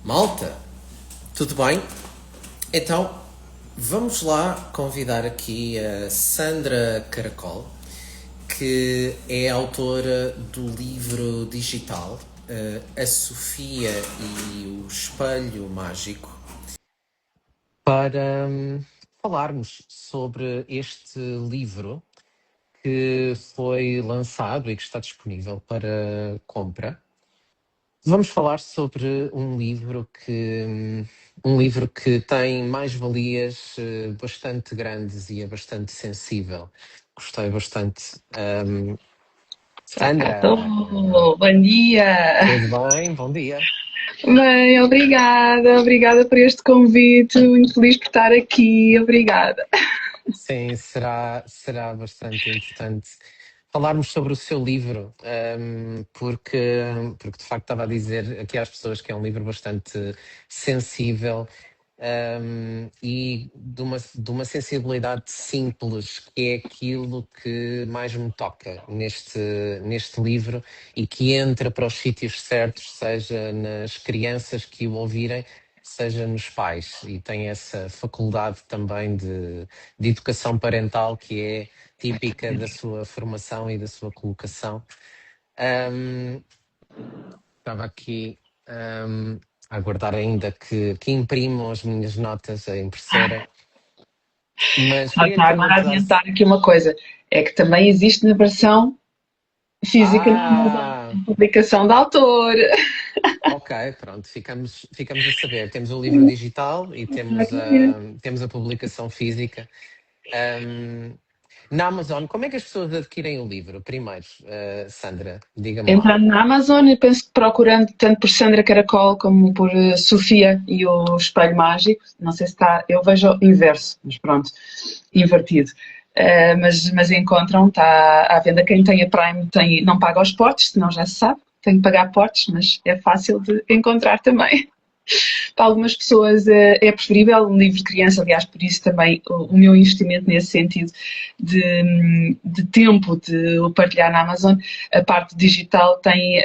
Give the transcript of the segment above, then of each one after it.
Malta, tudo bem? Então, vamos lá convidar aqui a Sandra Caracol, que é autora do livro digital A Sofia e o Espelho Mágico, para falarmos sobre este livro que foi lançado e que está disponível para compra. Vamos falar sobre um livro que tem mais-valias bastante grandes e é bastante sensível. Gostei bastante. Já cá Sandra, estou. Bom dia. tudo bem? Bom dia. Bem, obrigada por este convite. Muito feliz por estar aqui. Obrigada. Sim, será bastante importante falarmos sobre o seu livro, porque de facto estava a dizer aqui às pessoas que é um livro bastante sensível, e de uma sensibilidade simples, que é aquilo que mais me toca neste livro e que entra para os sítios certos, seja nas crianças que o ouvirem, seja nos pais, e tem essa faculdade também de educação parental que é típica da sua formação e da sua colocação. Ahm, Estava aqui a aguardar ainda que imprimam as minhas notas a impressora, mas Só queria lhe está agora a perguntar se... adiantar aqui uma coisa. É que também existe na versão física na Amazon, Ah, a publicação da autora. ok, pronto, ficamos a saber. Temos o livro digital e temos a, Exatamente. temos a publicação física. Ahm, Na Amazon, como é que as pessoas adquirem o livro? Primeiro, Sandra, diga-me lá. Entrando na Amazon e penso que procurando tanto por Sandra Caracol como por Sofia e o Espelho Mágico, não sei se está, eu vejo o inverso, mas pronto, invertido. Mas encontram, está à venda. Quem tem a Prime não paga os portos, senão já se sabe, tem que pagar portos, mas é fácil de encontrar também. Para algumas pessoas é preferível um livro de criança, aliás, por isso também o meu investimento nesse sentido de tempo de o partilhar na Amazon. A parte digital tem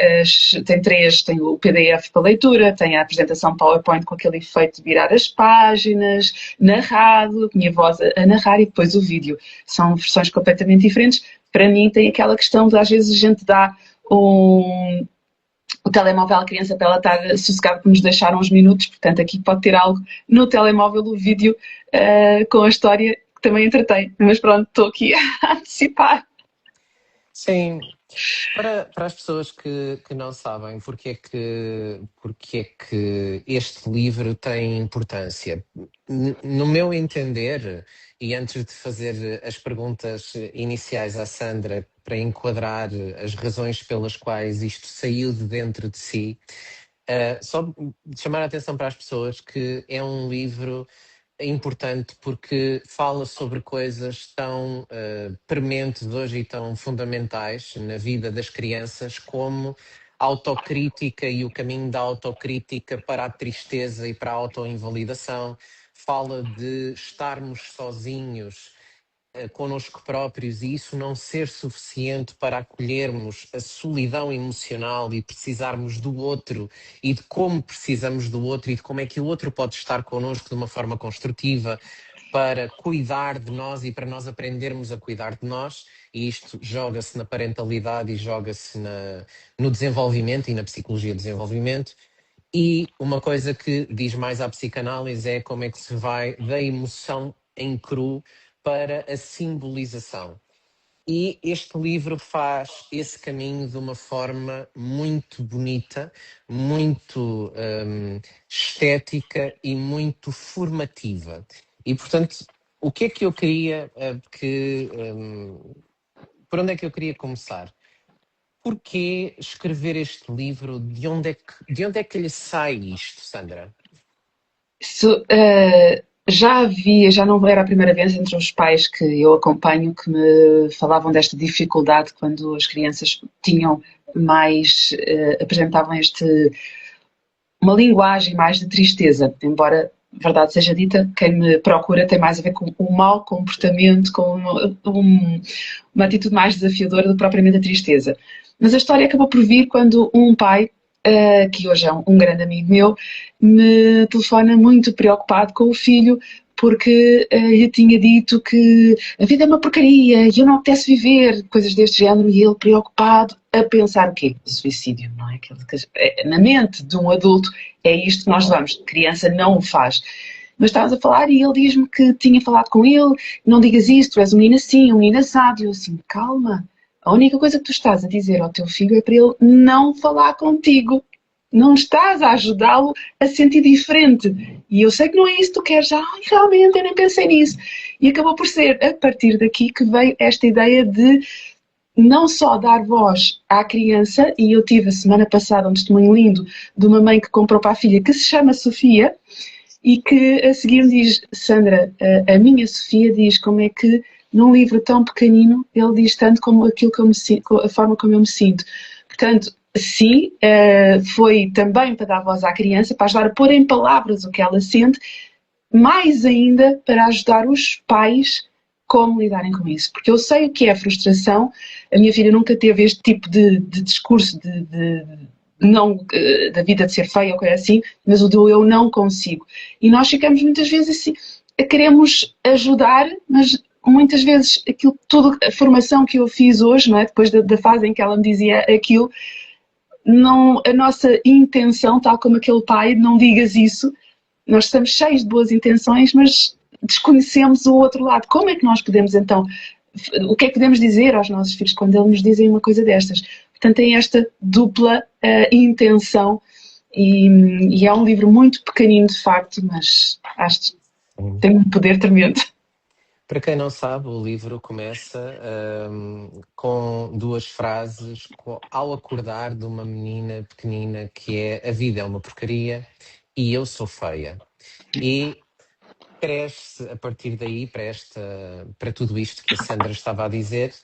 o PDF para leitura, tem a apresentação PowerPoint com aquele efeito de virar as páginas, narrado, minha voz a narrar e depois o vídeo. São versões completamente diferentes. Para mim tem aquela questão de às vezes a gente dá o telemóvel à criança para ela estar sossegada por nos deixar uns minutos, portanto aqui pode ter algo no telemóvel, o vídeo com a história que também entretém, mas pronto, estou aqui a antecipar. Sim, para as pessoas que não sabem porque é que este livro tem importância, no meu entender, e antes de fazer as perguntas iniciais à Sandra para enquadrar as razões pelas quais isto saiu de dentro de si, só chamar a atenção para as pessoas que é um livro importante porque fala sobre coisas tão prementes hoje e tão fundamentais na vida das crianças, como a autocrítica e o caminho da autocrítica para a tristeza e para a autoinvalidação. Fala de estarmos sozinhos connosco próprios e isso não ser suficiente para acolhermos a solidão emocional e precisarmos do outro, e de como precisamos do outro e de como é que o outro pode estar connosco de uma forma construtiva para cuidar de nós e para nós aprendermos a cuidar de nós. E isto joga-se na parentalidade e joga-se no desenvolvimento e na psicologia de desenvolvimento. E uma coisa que diz mais à psicanálise é como é que se vai da emoção em cru para a simbolização. E este livro faz esse caminho de uma forma muito bonita, muito estética e muito formativa. E, portanto, o que é que eu queria por onde é que eu queria começar? Porquê escrever este livro? De onde é que lhe sai isto, Sandra? Isso, já havia, já não era a primeira vez entre os pais que eu acompanho que me falavam desta dificuldade quando as crianças tinham apresentavam uma linguagem mais de tristeza, embora verdade seja dita, quem me procura tem mais a ver com o mau comportamento, com uma atitude mais desafiadora do que propriamente a tristeza. Mas a história acabou por vir quando um pai que hoje é um grande amigo meu, me telefona muito preocupado com o filho, porque lhe tinha dito que a vida é uma porcaria e eu não apetece viver, coisas deste género, e ele preocupado a pensar o quê? Suicídio, não é? Na mente de um adulto é isto que nós levamos, criança não o faz. Mas estávamos a falar e ele diz-me que tinha falado com ele, não digas isso, tu és um menino assim, um menino assado. E eu assim, calma, a única coisa que tu estás a dizer ao teu filho é para ele não falar contigo. Não estás a ajudá-lo a sentir diferente. E eu sei que não é isso que tu queres. Realmente, eu nem pensei nisso. E acabou por ser a partir daqui que veio esta ideia de não só dar voz à criança, e eu tive a semana passada um testemunho lindo de uma mãe que comprou para a filha que se chama Sofia, e que a seguir me diz, Sandra, a minha Sofia diz como é que num livro tão pequenino ele diz tanto como aquilo que eu me sinto, a forma como eu me sinto. Portanto, sim, foi também para dar voz à criança, para ajudar a pôr em palavras o que ela sente, mais ainda para ajudar os pais como lidarem com isso. Porque eu sei o que é a frustração, a minha filha nunca teve este tipo de discurso de não, da vida de ser feia ou coisa assim, mas o do eu não consigo. E nós ficamos muitas vezes assim, queremos ajudar, mas muitas vezes aquilo, toda a formação que eu fiz hoje, não é? Depois da fase em que ela me dizia aquilo, não, a nossa intenção, tal como aquele pai, não digas isso, nós estamos cheios de boas intenções, mas desconhecemos o outro lado. Como é que nós podemos então, o que é que podemos dizer aos nossos filhos quando eles nos dizem uma coisa destas? Portanto, tem esta dupla intenção e é um livro muito pequenino de facto, mas acho que tem um poder tremendo. Para quem não sabe, o livro começa com duas frases ao acordar de uma menina pequenina que é a vida é uma porcaria e eu sou feia. E cresce a partir daí para tudo isto que a Sandra estava a dizer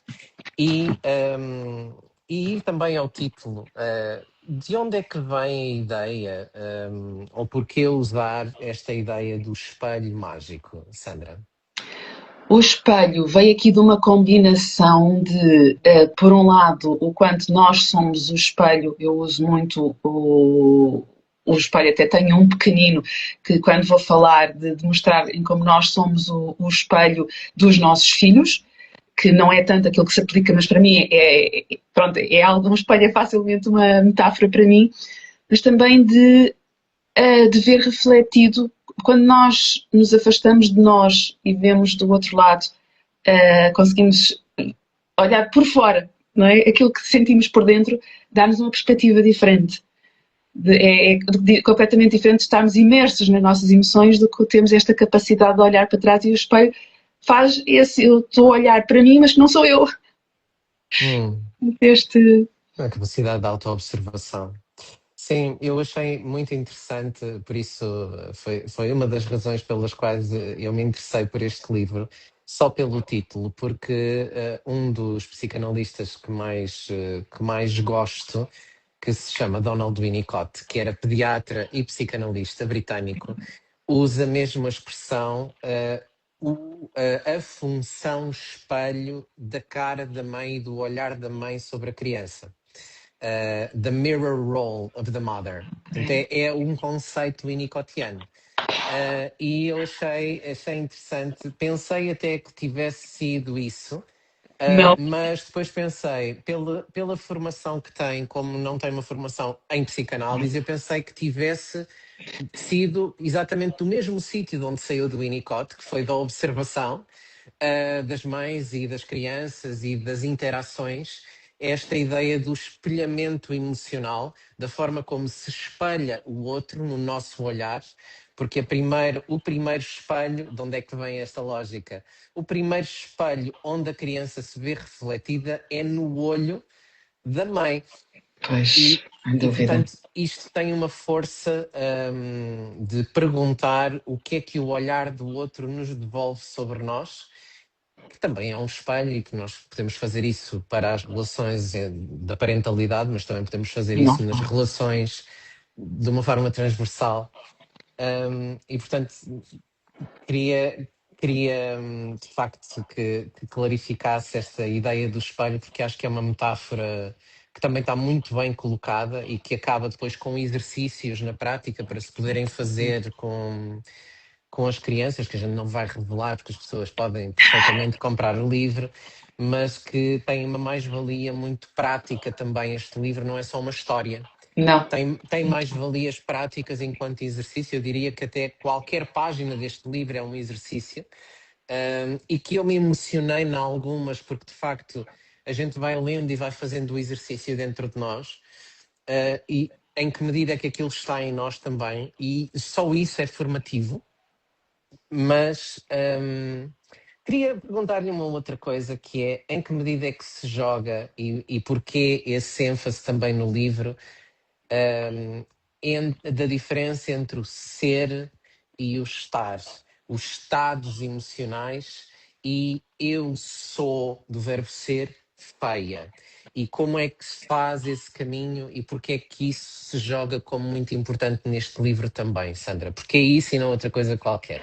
e ir também ao título. De onde é que vem a ideia ou porquê usar esta ideia do espelho mágico, Sandra? O espelho veio aqui de uma combinação de, por um lado, o quanto nós somos o espelho, eu uso muito o espelho, até tenho um pequenino que quando vou falar de mostrar em como nós somos o espelho dos nossos filhos, que não é tanto aquilo que se aplica, mas para mim pronto, é algo, um espelho é facilmente uma metáfora para mim, mas também de ver refletido quando nós nos afastamos de nós e vemos do outro lado, conseguimos olhar por fora, não é? Aquilo que sentimos por dentro dá-nos uma perspectiva diferente. É completamente diferente de estarmos imersos nas nossas emoções do que temos esta capacidade de olhar para trás e o espelho faz esse, eu estou a olhar para mim, mas que não sou eu. Hum, Este... a capacidade de autoobservação. Sim, eu achei muito interessante, por isso foi uma das razões pelas quais eu me interessei por este livro, só pelo título, porque um dos psicanalistas que mais gosto, que se chama Donald Winnicott, que era pediatra e psicanalista britânico, usa mesmo a expressão a função espelho da cara da mãe e do olhar da mãe sobre a criança. The mirror role of the mother. Portanto, é um conceito winnicottiano. E eu achei interessante. Pensei até que tivesse sido isso, Não, mas depois pensei, pela formação que tem, como não tem uma formação em psicanálise, eu pensei que tivesse sido exatamente do mesmo sítio de onde saiu do Winnicott, que foi da observação das mães e das crianças e das interações, esta ideia do espelhamento emocional, da forma como se espelha o outro no nosso olhar, porque o primeiro espelho, de onde é que vem esta lógica? O primeiro espelho onde a criança se vê refletida é no olho da mãe. pois, E, sem e dúvida. portanto, isto tem uma força de perguntar o que é que o olhar do outro nos devolve sobre nós, que também é um espelho e que nós podemos fazer isso para as relações da parentalidade, mas também podemos fazer Não. isso nas relações de uma forma transversal. E portanto, queria de facto que clarificasse esta ideia do espelho, porque acho que é uma metáfora que também está muito bem colocada e que acaba depois com exercícios na prática para se poderem fazer com as crianças, que a gente não vai revelar porque as pessoas podem perfeitamente comprar o livro, mas que tem uma mais-valia muito prática também. Este livro não é só uma história. Não. Tem mais-valias práticas enquanto exercício. Eu diria que até qualquer página deste livro é um exercício. E que eu me emocionei em algumas, porque de facto a gente vai lendo e vai fazendo o exercício dentro de nós, e em que medida é que aquilo está em nós também, e só isso é formativo. Mas queria perguntar-lhe uma outra coisa, que é em que medida é que se joga e porquê esse ênfase também no livro, da diferença entre o ser e o estar, os estados emocionais, e eu sou, do verbo ser, feia. E como é que se faz esse caminho e porque é que isso se joga como muito importante neste livro também, Sandra? Porque é isso e não outra coisa qualquer.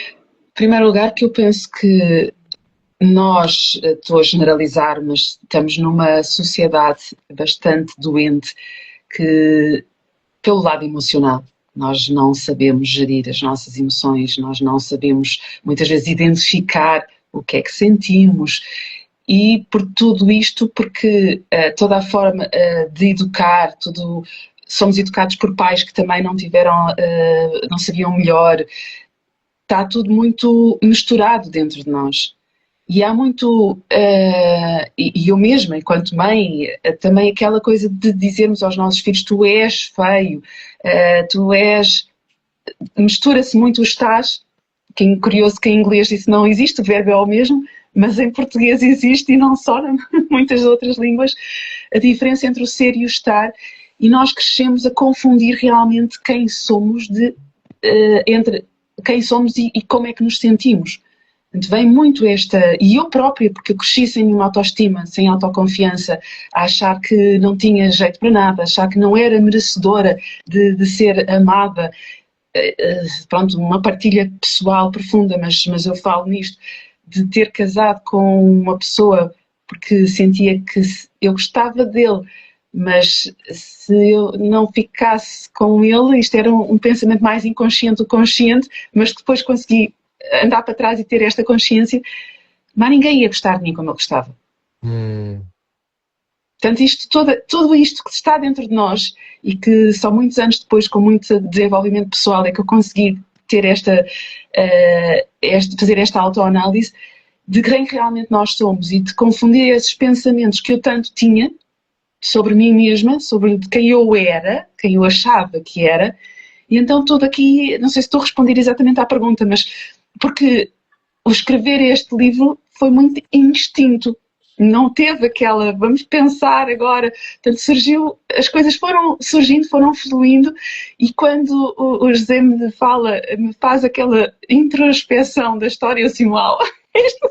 Em primeiro lugar, que eu penso que nós, estou a generalizar, mas estamos numa sociedade bastante doente que, pelo lado emocional, nós não sabemos gerir as nossas emoções, nós não sabemos muitas vezes identificar o que é que sentimos. E por tudo isto, porque toda a forma de educar, somos educados por pais que também não tiveram, não sabiam melhor, está tudo muito misturado dentro de nós. E há muito, e eu mesma, enquanto mãe, também aquela coisa de dizermos aos nossos filhos: tu és feio, tu és. Mistura-se muito o estás, que é curioso que em inglês isso não existe, o verbo é o mesmo, mas em português existe e não só, em muitas outras línguas, a diferença entre o ser e o estar, e nós crescemos a confundir realmente quem somos entre quem somos e como é que nos sentimos. Vem muito esta, e eu própria, porque eu cresci sem nenhuma autoestima, sem autoconfiança, a achar que não tinha jeito para nada, a achar que não era merecedora de ser amada. Pronto, uma partilha pessoal profunda, mas eu falo nisto, de ter casado com uma pessoa porque sentia que eu gostava dele, mas se eu não ficasse com ele, isto era um pensamento mais inconsciente do consciente, mas depois consegui andar para trás e ter esta consciência, mas ninguém ia gostar de mim como eu gostava. Hum, Portanto, tudo isto que está dentro de nós e que só muitos anos depois, com muito desenvolvimento pessoal, é que eu consegui ter fazer esta autoanálise de quem realmente nós somos e de confundir esses pensamentos que eu tanto tinha sobre mim mesma, sobre quem eu era, quem eu achava que era. E então tudo aqui, não sei se estou a responder exatamente à pergunta, mas porque o escrever este livro foi muito instinto. Não teve aquela, vamos pensar agora. Portanto, as coisas foram surgindo, foram fluindo, e quando o José me faz aquela introspeção da história, eu assim, uau, isto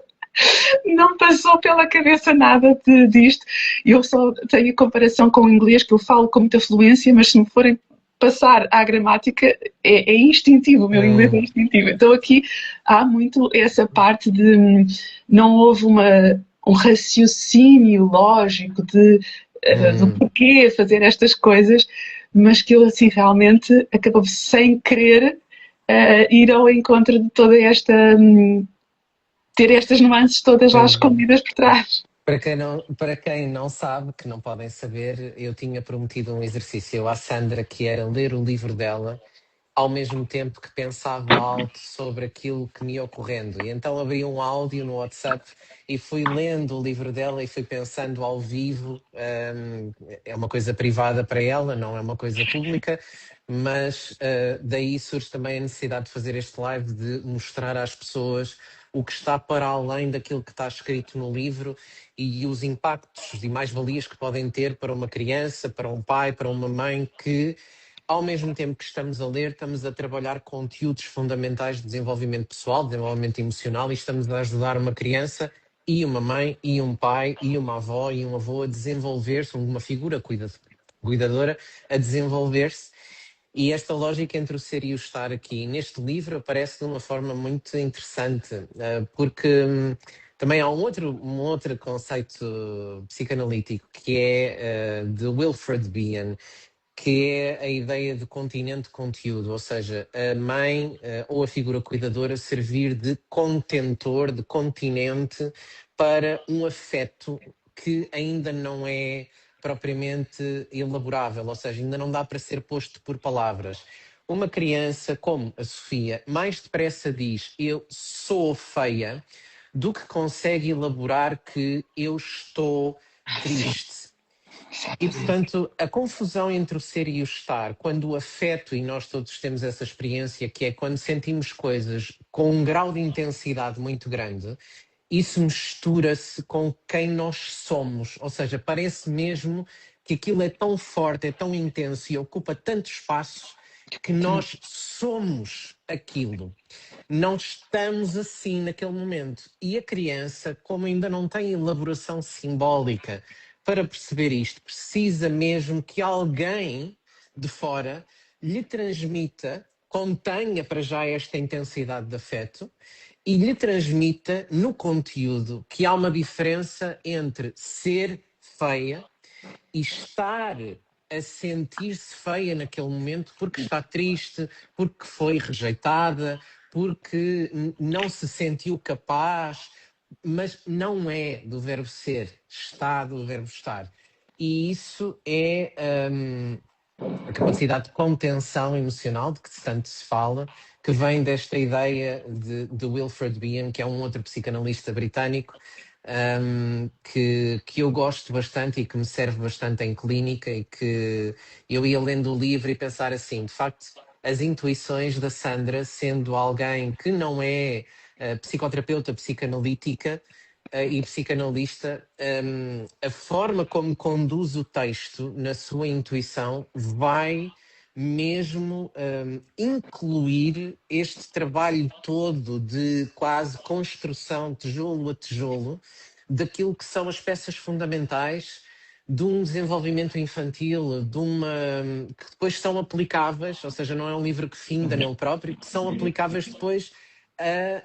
não passou pela cabeça nada disto. Eu só tenho a comparação com o inglês, que eu falo com muita fluência, mas se me forem passar à gramática, é instintivo, o meu inglês é hum, instintivo. Então aqui há muito essa parte de não houve um raciocínio lógico do hum. porquê fazer estas coisas, mas que eu assim realmente acabou sem querer ir ao encontro de toda esta ter estas nuances todas lá escondidas por trás. Para quem não sabe, que não podem saber, eu tinha prometido um exercício à Sandra, que era ler o livro dela ao mesmo tempo que pensava alto sobre aquilo que me ia ocorrendo. E então abri um áudio no WhatsApp e fui lendo o livro dela e fui pensando ao vivo. É uma coisa privada para ela, não é uma coisa pública, mas daí surge também a necessidade de fazer este live, de mostrar às pessoas o que está para além daquilo que está escrito no livro e os impactos e mais-valias que podem ter para uma criança, para um pai, para uma mãe, que ao mesmo tempo que estamos a ler, estamos a trabalhar conteúdos fundamentais de desenvolvimento pessoal, de desenvolvimento emocional, e estamos a ajudar uma criança e uma mãe e um pai e uma avó e um avô a desenvolver-se, uma figura cuidadora a desenvolver-se. E esta lógica entre o ser e o estar aqui neste livro aparece de uma forma muito interessante, porque Também há um outro conceito psicanalítico que é de Wilfred Bion, que é a ideia de continente-conteúdo, ou seja, a mãe ou a figura cuidadora servir de contentor, de continente para um afeto que ainda não é propriamente elaborável, ou seja, ainda não dá para ser posto por palavras. Uma criança como a Sofia mais depressa diz eu sou feia do que consegue elaborar que eu estou Sim, triste. E, exatamente. portanto, a confusão entre o ser e o estar, quando o afeto, e nós todos temos essa experiência, que é quando sentimos coisas com um grau de intensidade muito grande, isso mistura-se com quem nós somos. Ou seja, parece mesmo que aquilo é tão forte, é tão intenso e ocupa tanto espaço que nós somos aquilo. Não estamos assim naquele momento. E a criança, como ainda não tem elaboração simbólica para perceber isto, precisa mesmo que alguém de fora lhe transmita, contenha para já esta intensidade de afeto e lhe transmita no conteúdo que há uma diferença entre ser feia e estar a sentir-se feia naquele momento porque está triste, porque foi rejeitada, porque não se sentiu capaz, mas não é do verbo ser, está do verbo estar. E isso é a capacidade de contenção emocional de que tanto se fala, que vem desta ideia de Wilfred Bion, que é um outro psicanalista britânico, que eu gosto bastante e que me serve bastante em clínica e que eu ia lendo o livro e pensar assim, de facto, as intuições da Sandra, sendo alguém que não é psicoterapeuta, psicanalítica, e psicanalista, a forma como conduz o texto na sua intuição vai mesmo incluir este trabalho todo de quase construção, tijolo a tijolo, daquilo que são as peças fundamentais de um desenvolvimento infantil, que depois são aplicáveis, ou seja, não é um livro que finda nele próprio, que são aplicáveis depois a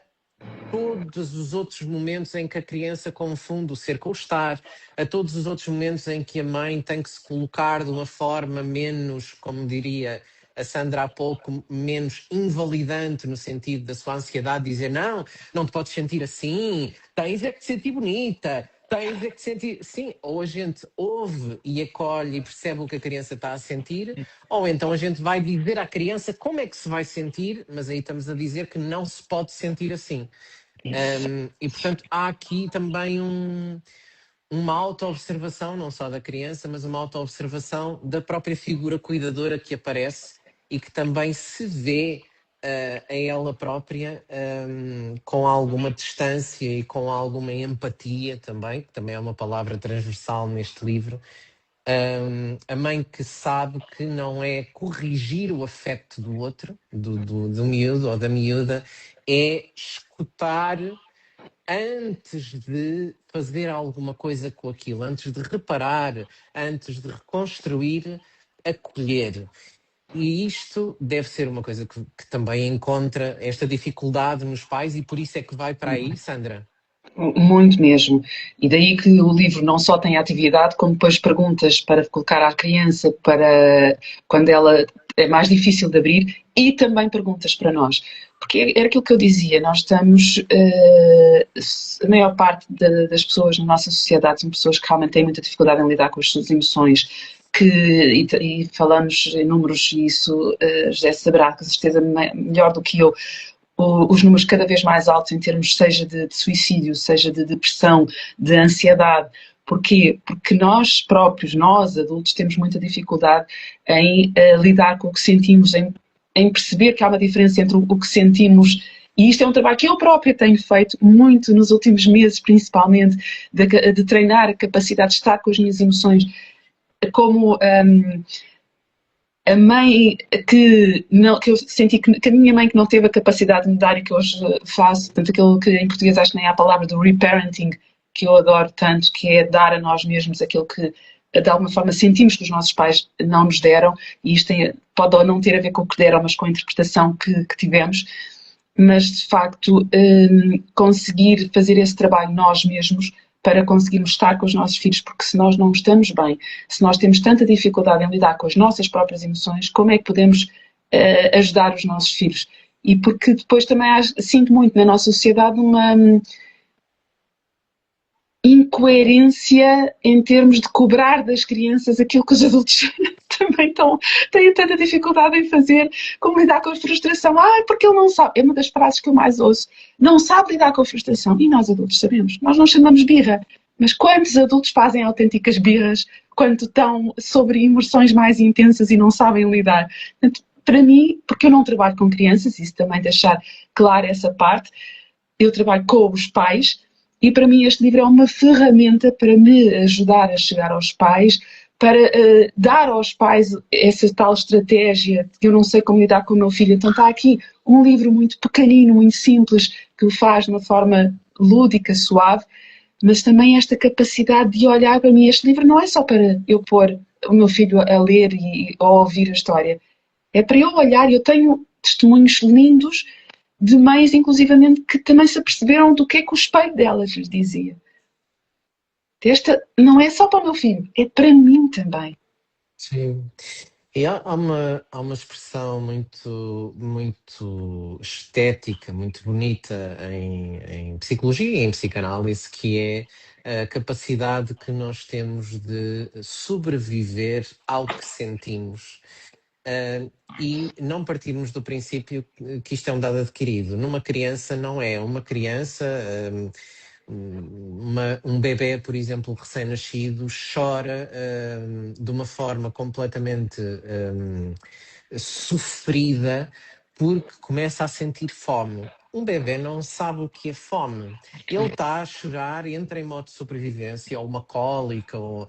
todos os outros momentos em que a criança confunde o ser com o estar, a todos os outros momentos em que a mãe tem que se colocar de uma forma menos, como diria a Sandra há pouco, menos invalidante no sentido da sua ansiedade, dizer não, não te podes sentir assim, tens é que te sentir bonita, tens é que te sentir... Sim, ou a gente ouve e acolhe e percebe o que a criança está a sentir, ou então a gente vai dizer à criança como é que se vai sentir, mas aí estamos a dizer que não se pode sentir assim. Isso. E, portanto, há aqui também uma auto-observação, não só da criança, mas uma auto-observação da própria figura cuidadora que aparece e que também se vê a ela própria com alguma distância e com alguma empatia também, que também é uma palavra transversal neste livro. A mãe que sabe que não é corrigir o afeto do outro, do miúdo ou da miúda, é escutar antes de fazer alguma coisa com aquilo, antes de reparar, antes de reconstruir, acolher. E isto deve ser uma coisa que também encontra esta dificuldade nos pais e por isso é que vai para aí, Sandra. Muito mesmo. E daí que o livro não só tem a atividade, como depois perguntas para colocar à criança para quando ela é mais difícil de abrir e também perguntas para nós. Porque era aquilo que eu dizia, nós estamos, a maior parte das pessoas na nossa sociedade são pessoas que realmente têm muita dificuldade em lidar com as suas emoções, e falamos em números, e isso José saberá com certeza melhor do que eu, os números cada vez mais altos em termos seja de suicídio, seja de depressão, de ansiedade. Porquê? Porque nós próprios, nós adultos, temos muita dificuldade em lidar com o que sentimos, em perceber que há uma diferença entre o que sentimos. E isto é um trabalho que eu própria tenho feito muito nos últimos meses, principalmente, de treinar a capacidade de estar com as minhas emoções como a mãe que eu senti que a minha mãe que não teve a capacidade de me dar e que hoje faço, portanto, aquilo que em português acho que nem há a palavra do reparenting, que eu adoro tanto, que é dar a nós mesmos aquilo que de alguma forma sentimos que os nossos pais não nos deram, e isto pode ou não ter a ver com o que deram, mas com a interpretação que tivemos. mas de facto conseguir fazer esse trabalho nós mesmos para conseguirmos estar com os nossos filhos, porque se nós não estamos bem, se nós temos tanta dificuldade em lidar com as nossas próprias emoções, como é que podemos ajudar os nossos filhos? E porque depois também sinto muito na nossa sociedade uma incoerência em termos de cobrar das crianças aquilo que os adultos também têm tanta dificuldade em fazer, como lidar com a frustração. Porque ele não sabe. É uma das frases que eu mais ouço. Não sabe lidar com a frustração. E nós adultos sabemos. Nós não chamamos birra. Mas quantos adultos fazem autênticas birras quando estão sobre emoções mais intensas e não sabem lidar? Portanto, para mim, porque eu não trabalho com crianças, isso também deixar claro essa parte, eu trabalho com os pais, e para mim este livro é uma ferramenta para me ajudar a chegar aos pais, para dar aos pais essa tal estratégia de que eu não sei como lidar com o meu filho. Então está aqui um livro muito pequenino, muito simples, que o faz de uma forma lúdica, suave, mas também esta capacidade de olhar para mim. Este livro não é só para eu pôr o meu filho a ler ou a ouvir a história, é para eu olhar. Eu tenho testemunhos lindos de mães, inclusivamente, que também se aperceberam do que é que o espelho delas lhes dizia. Esta não é só para o meu filho, é para mim também. Sim. E há uma expressão muito estética, muito bonita em psicologia e em psicanálise, que é a capacidade que nós temos de sobreviver ao que sentimos. E não partirmos do princípio que isto é um dado adquirido. Numa criança não é. Uma criança, um bebé, por exemplo, recém-nascido, chora de uma forma completamente sofrida porque começa a sentir fome. Um bebé não sabe o que é fome. Ele está a chorar, entra em modo de sobrevivência, ou uma cólica, ou...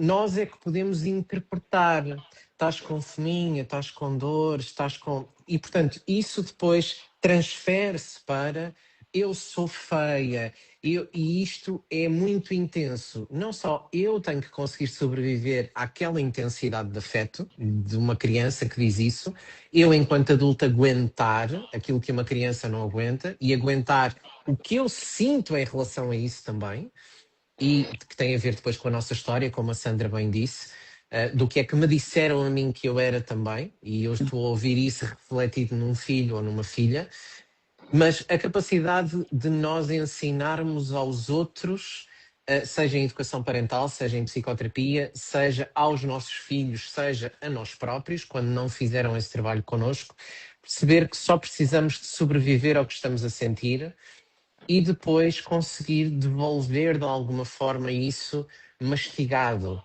Nós é que podemos interpretar. Estás com fominha, estás com dor, estás com... E, portanto, isso depois transfere-se para eu sou feia, e isto é muito intenso. Não só eu tenho que conseguir sobreviver àquela intensidade de afeto de uma criança que diz isso, eu, enquanto adulto, aguentar aquilo que uma criança não aguenta e aguentar o que eu sinto em relação a isso também, e que tem a ver depois com a nossa história, como a Sandra bem disse, do que é que me disseram a mim que eu era também, e eu estou a ouvir isso refletido num filho ou numa filha, mas a capacidade de nós ensinarmos aos outros, seja em educação parental, seja em psicoterapia, seja aos nossos filhos, seja a nós próprios, quando não fizeram esse trabalho connosco, perceber que só precisamos de sobreviver ao que estamos a sentir e depois conseguir devolver de alguma forma isso mastigado.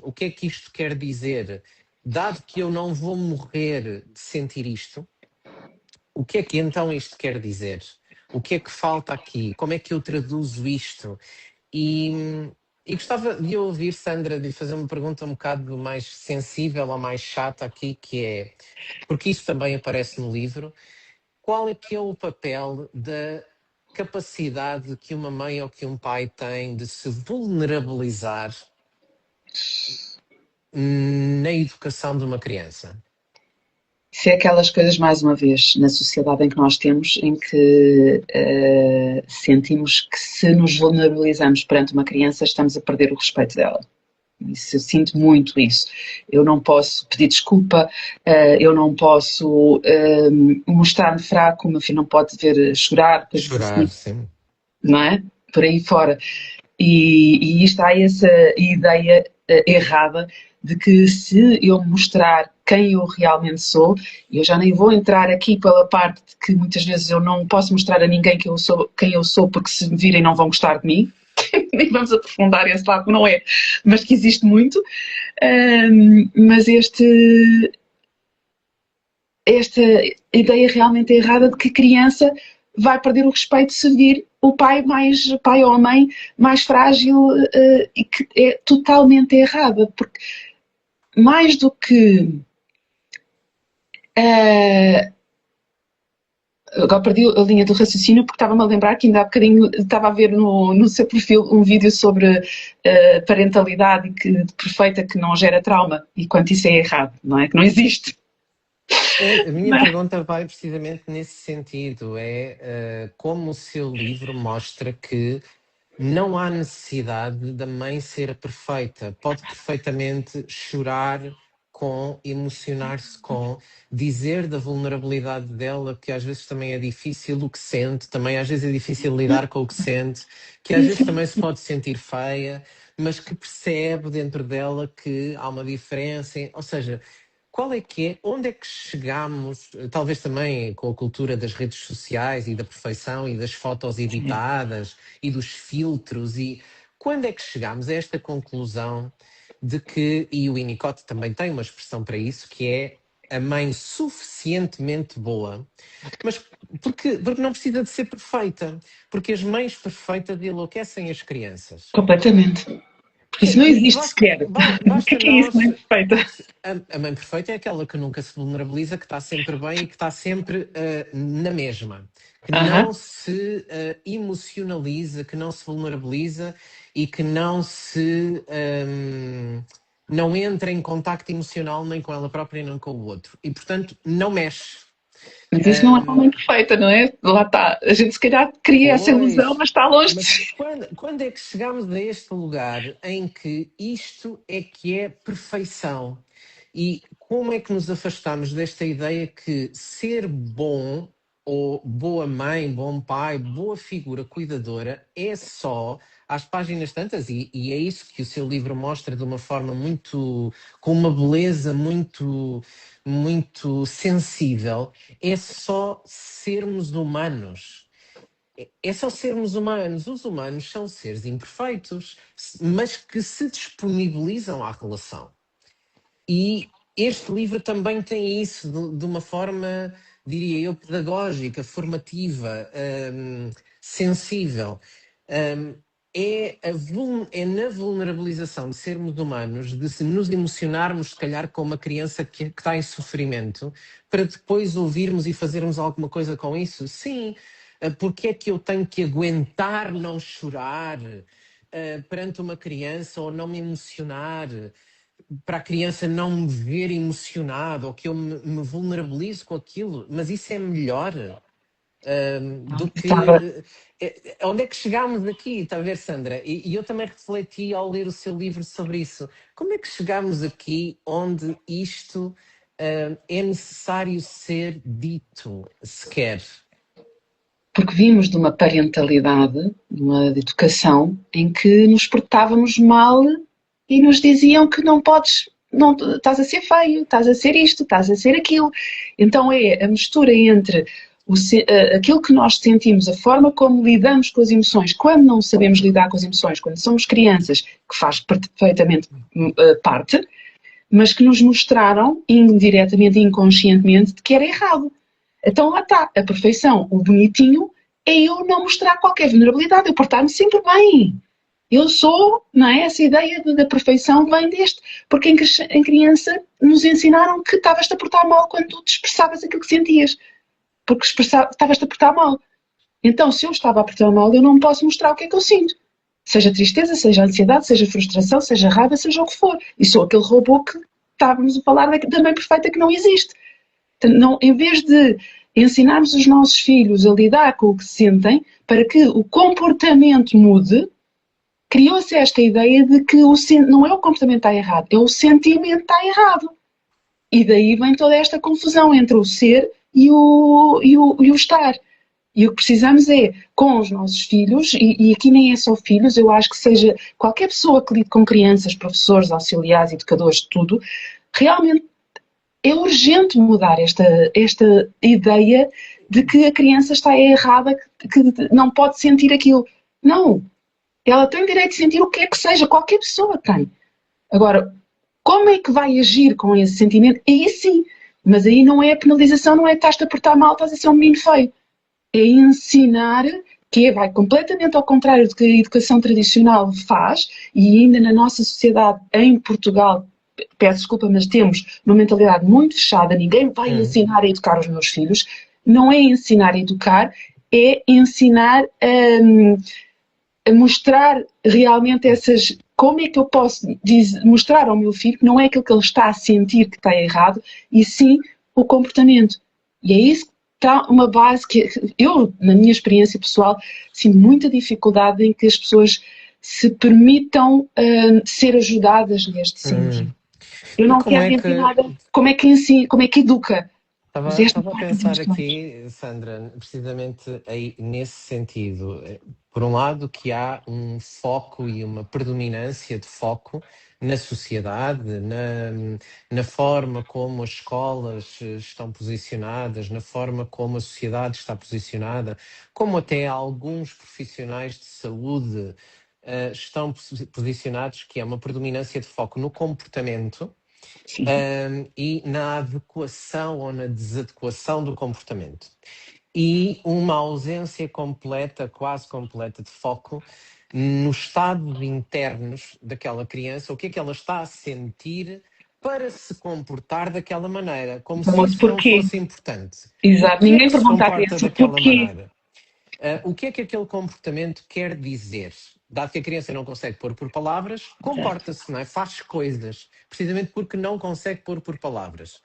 O que é que isto quer dizer? Dado que eu não vou morrer de sentir isto, o que é que então isto quer dizer? O que é que falta aqui? Como é que eu traduzo isto? E gostava de ouvir, Sandra, de lhe fazer uma pergunta um bocado mais sensível ou mais chata aqui, que é, porque isso também aparece no livro, qual é que é o papel da capacidade que uma mãe ou que um pai tem de se vulnerabilizar na educação de uma criança? Isso é aquelas coisas, mais uma vez, na sociedade em que nós temos, em que sentimos que se nos vulnerabilizamos perante uma criança, estamos a perder o respeito dela. Isso, eu sinto muito isso. Eu não posso pedir desculpa, eu não posso mostrar-me fraco, o meu filho não pode ver chorar, Chorar, sim. não é? Por aí fora. E isto há essa ideia errada de que se eu mostrar quem eu realmente sou, eu já nem vou entrar aqui pela parte de que muitas vezes eu não posso mostrar a ninguém quem eu sou, porque se me virem não vão gostar de mim, nem vamos aprofundar esse lado, não é, mas que existe muito, mas esta ideia realmente errada de que a criança vai perder o respeito se vir o pai ou a mãe mais frágil, e que é totalmente errada, porque mais do que agora perdi a linha do raciocínio porque estava-me a lembrar que ainda há bocadinho estava a ver no seu perfil um vídeo sobre parentalidade perfeita que não gera trauma, e quanto isso é errado, não é? Que não existe. A minha pergunta vai precisamente nesse sentido, como o seu livro mostra que não há necessidade da mãe ser perfeita. Pode perfeitamente chorar com, emocionar-se com, dizer da vulnerabilidade dela, que às vezes também é difícil o que sente, também às vezes é difícil lidar com o que sente, que às vezes também se pode sentir feia, mas que percebe dentro dela que há uma diferença. Ou seja, qual é que é, onde é que chegamos, talvez também com a cultura das redes sociais e da perfeição e das fotos editadas e dos filtros, e quando é que chegamos a esta conclusão de que, e o Winnicott também tem uma expressão para isso, que é a mãe suficientemente boa, mas porque não precisa de ser perfeita, porque as mães perfeitas enlouquecem as crianças. Completamente. Porque isso não existe Basta, sequer. O basta que é isso, nós. mãe perfeita? A mãe perfeita é aquela que nunca se vulnerabiliza, que está sempre bem e que está sempre na mesma, que Aham. não se emocionaliza, que não se vulnerabiliza e que não entra em contacto emocional nem com ela própria nem com o outro. E, portanto, não mexe. Mas isso não é uma Hum, mãe perfeita, não é? Lá está. A gente se calhar cria essa ilusão, Pois, mas está longe de mas si. quando é que chegamos a este lugar em que isto é que é perfeição? E como é que nos afastamos desta ideia que ser bom, ou boa mãe, bom pai, boa figura cuidadora, é só às páginas tantas, e é isso que o seu livro mostra de uma forma muito, com uma beleza muito, muito sensível, é só sermos humanos. É só sermos humanos. Os humanos são seres imperfeitos, mas que se disponibilizam à relação. E este livro também tem isso de uma forma, diria eu, pedagógica, formativa, sensível. Hum, é na vulnerabilização de sermos humanos, de se nos emocionarmos, se calhar, com uma criança que está em sofrimento, para depois ouvirmos e fazermos alguma coisa com isso. Sim, porque é que eu tenho que aguentar não chorar perante uma criança ou não me emocionar? Para a criança não me ver emocionado ou que eu me vulnerabilizo com aquilo, mas isso é melhor do Estava. que. Onde é que chegámos aqui? Está a ver, Sandra? E eu também refleti ao ler o seu livro sobre isso. Como é que chegámos aqui onde isto é necessário ser dito sequer? Porque vimos de uma parentalidade, de uma educação, em que nos portávamos mal e nos diziam que não podes, não, estás a ser feio, estás a ser isto, estás a ser aquilo. Então é a mistura entre aquilo que nós sentimos, a forma como lidamos com as emoções, quando não sabemos lidar com as emoções, quando somos crianças, que faz perfeitamente parte, mas que nos mostraram, indiretamente e inconscientemente, de que era errado. Então lá está, a perfeição, o bonitinho, é eu não mostrar qualquer vulnerabilidade, eu portar-me sempre bem. Eu sou, não é? Essa ideia da perfeição vem deste. Porque em criança nos ensinaram que estavas-te a portar mal quando tu te expressavas aquilo que sentias. Porque estavas-te a portar mal. Então, se eu estava a portar mal, eu não posso mostrar o que é que eu sinto. Seja tristeza, seja ansiedade, seja frustração, seja raiva, seja o que for. E sou aquele robô que estávamos a falar da mãe perfeita que não existe. Não, em vez de ensinarmos os nossos filhos a lidar com o que sentem, para que o comportamento mude, criou-se esta ideia de que não é o comportamento que está errado, é o sentimento que está errado. E daí vem toda esta confusão entre o ser e o estar. E o que precisamos é, com os nossos filhos, e aqui nem é só filhos, eu acho que seja qualquer pessoa que lide com crianças, professores, auxiliares, educadores, tudo, realmente é urgente mudar esta ideia de que a criança está errada, que não pode sentir aquilo. Não. Ela tem direito de sentir o que é que seja, qualquer pessoa tem. Agora, como é que vai agir com esse sentimento? Aí sim. Mas aí não é a penalização, não é que estás-te a portar mal, estás a ser um menino feio. É ensinar, que vai completamente ao contrário do que a educação tradicional faz, e ainda na nossa sociedade, em Portugal, peço desculpa, mas temos uma mentalidade muito fechada, ninguém vai Hum. ensinar a educar os meus filhos. Não é ensinar a educar, é ensinar a mostrar realmente essas. Como é que eu posso mostrar ao meu filho que não é aquilo que ele está a sentir que está errado, e sim o comportamento. E é isso que está uma base que eu, na minha experiência pessoal, sinto muita dificuldade em que as pessoas se permitam ser ajudadas neste sentido. Eu E não como quero é dizer que nada como é que ensina, como é que educa, mas esta estava a parte temos pensar que nós. aqui, Sandra, precisamente aí nesse sentido. Por um lado, que há um foco e uma predominância de foco na sociedade, na forma como as escolas estão posicionadas, na forma como a sociedade está posicionada, como até alguns profissionais de saúde estão posicionados, que é uma predominância de foco no comportamento Sim. e na adequação ou na desadequação do comportamento. E uma ausência completa, quase completa, de foco nos estados internos daquela criança, o que é que ela está a sentir para se comportar daquela maneira, como se Famoso isso não porquê. fosse importante. Exato. Porquê é Ninguém que se pergunta à comporta criança daquela porquê. maneira? O que é que aquele comportamento quer dizer? Dado que a criança não consegue pôr por palavras, Exato. comporta-se, não é? Faz coisas, precisamente porque não consegue pôr por palavras.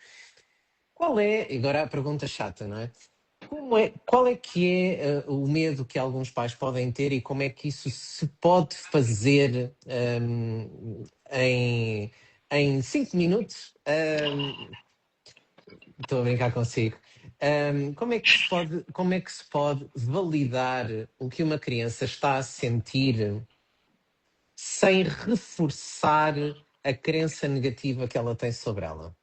Qual é, agora a pergunta chata, não é? Qual é que é o medo que alguns pais podem ter e como é que isso se pode fazer em 5 minutos? Estou a brincar consigo. Como é que se pode validar o que uma criança está a sentir sem reforçar a crença negativa que ela tem sobre ela?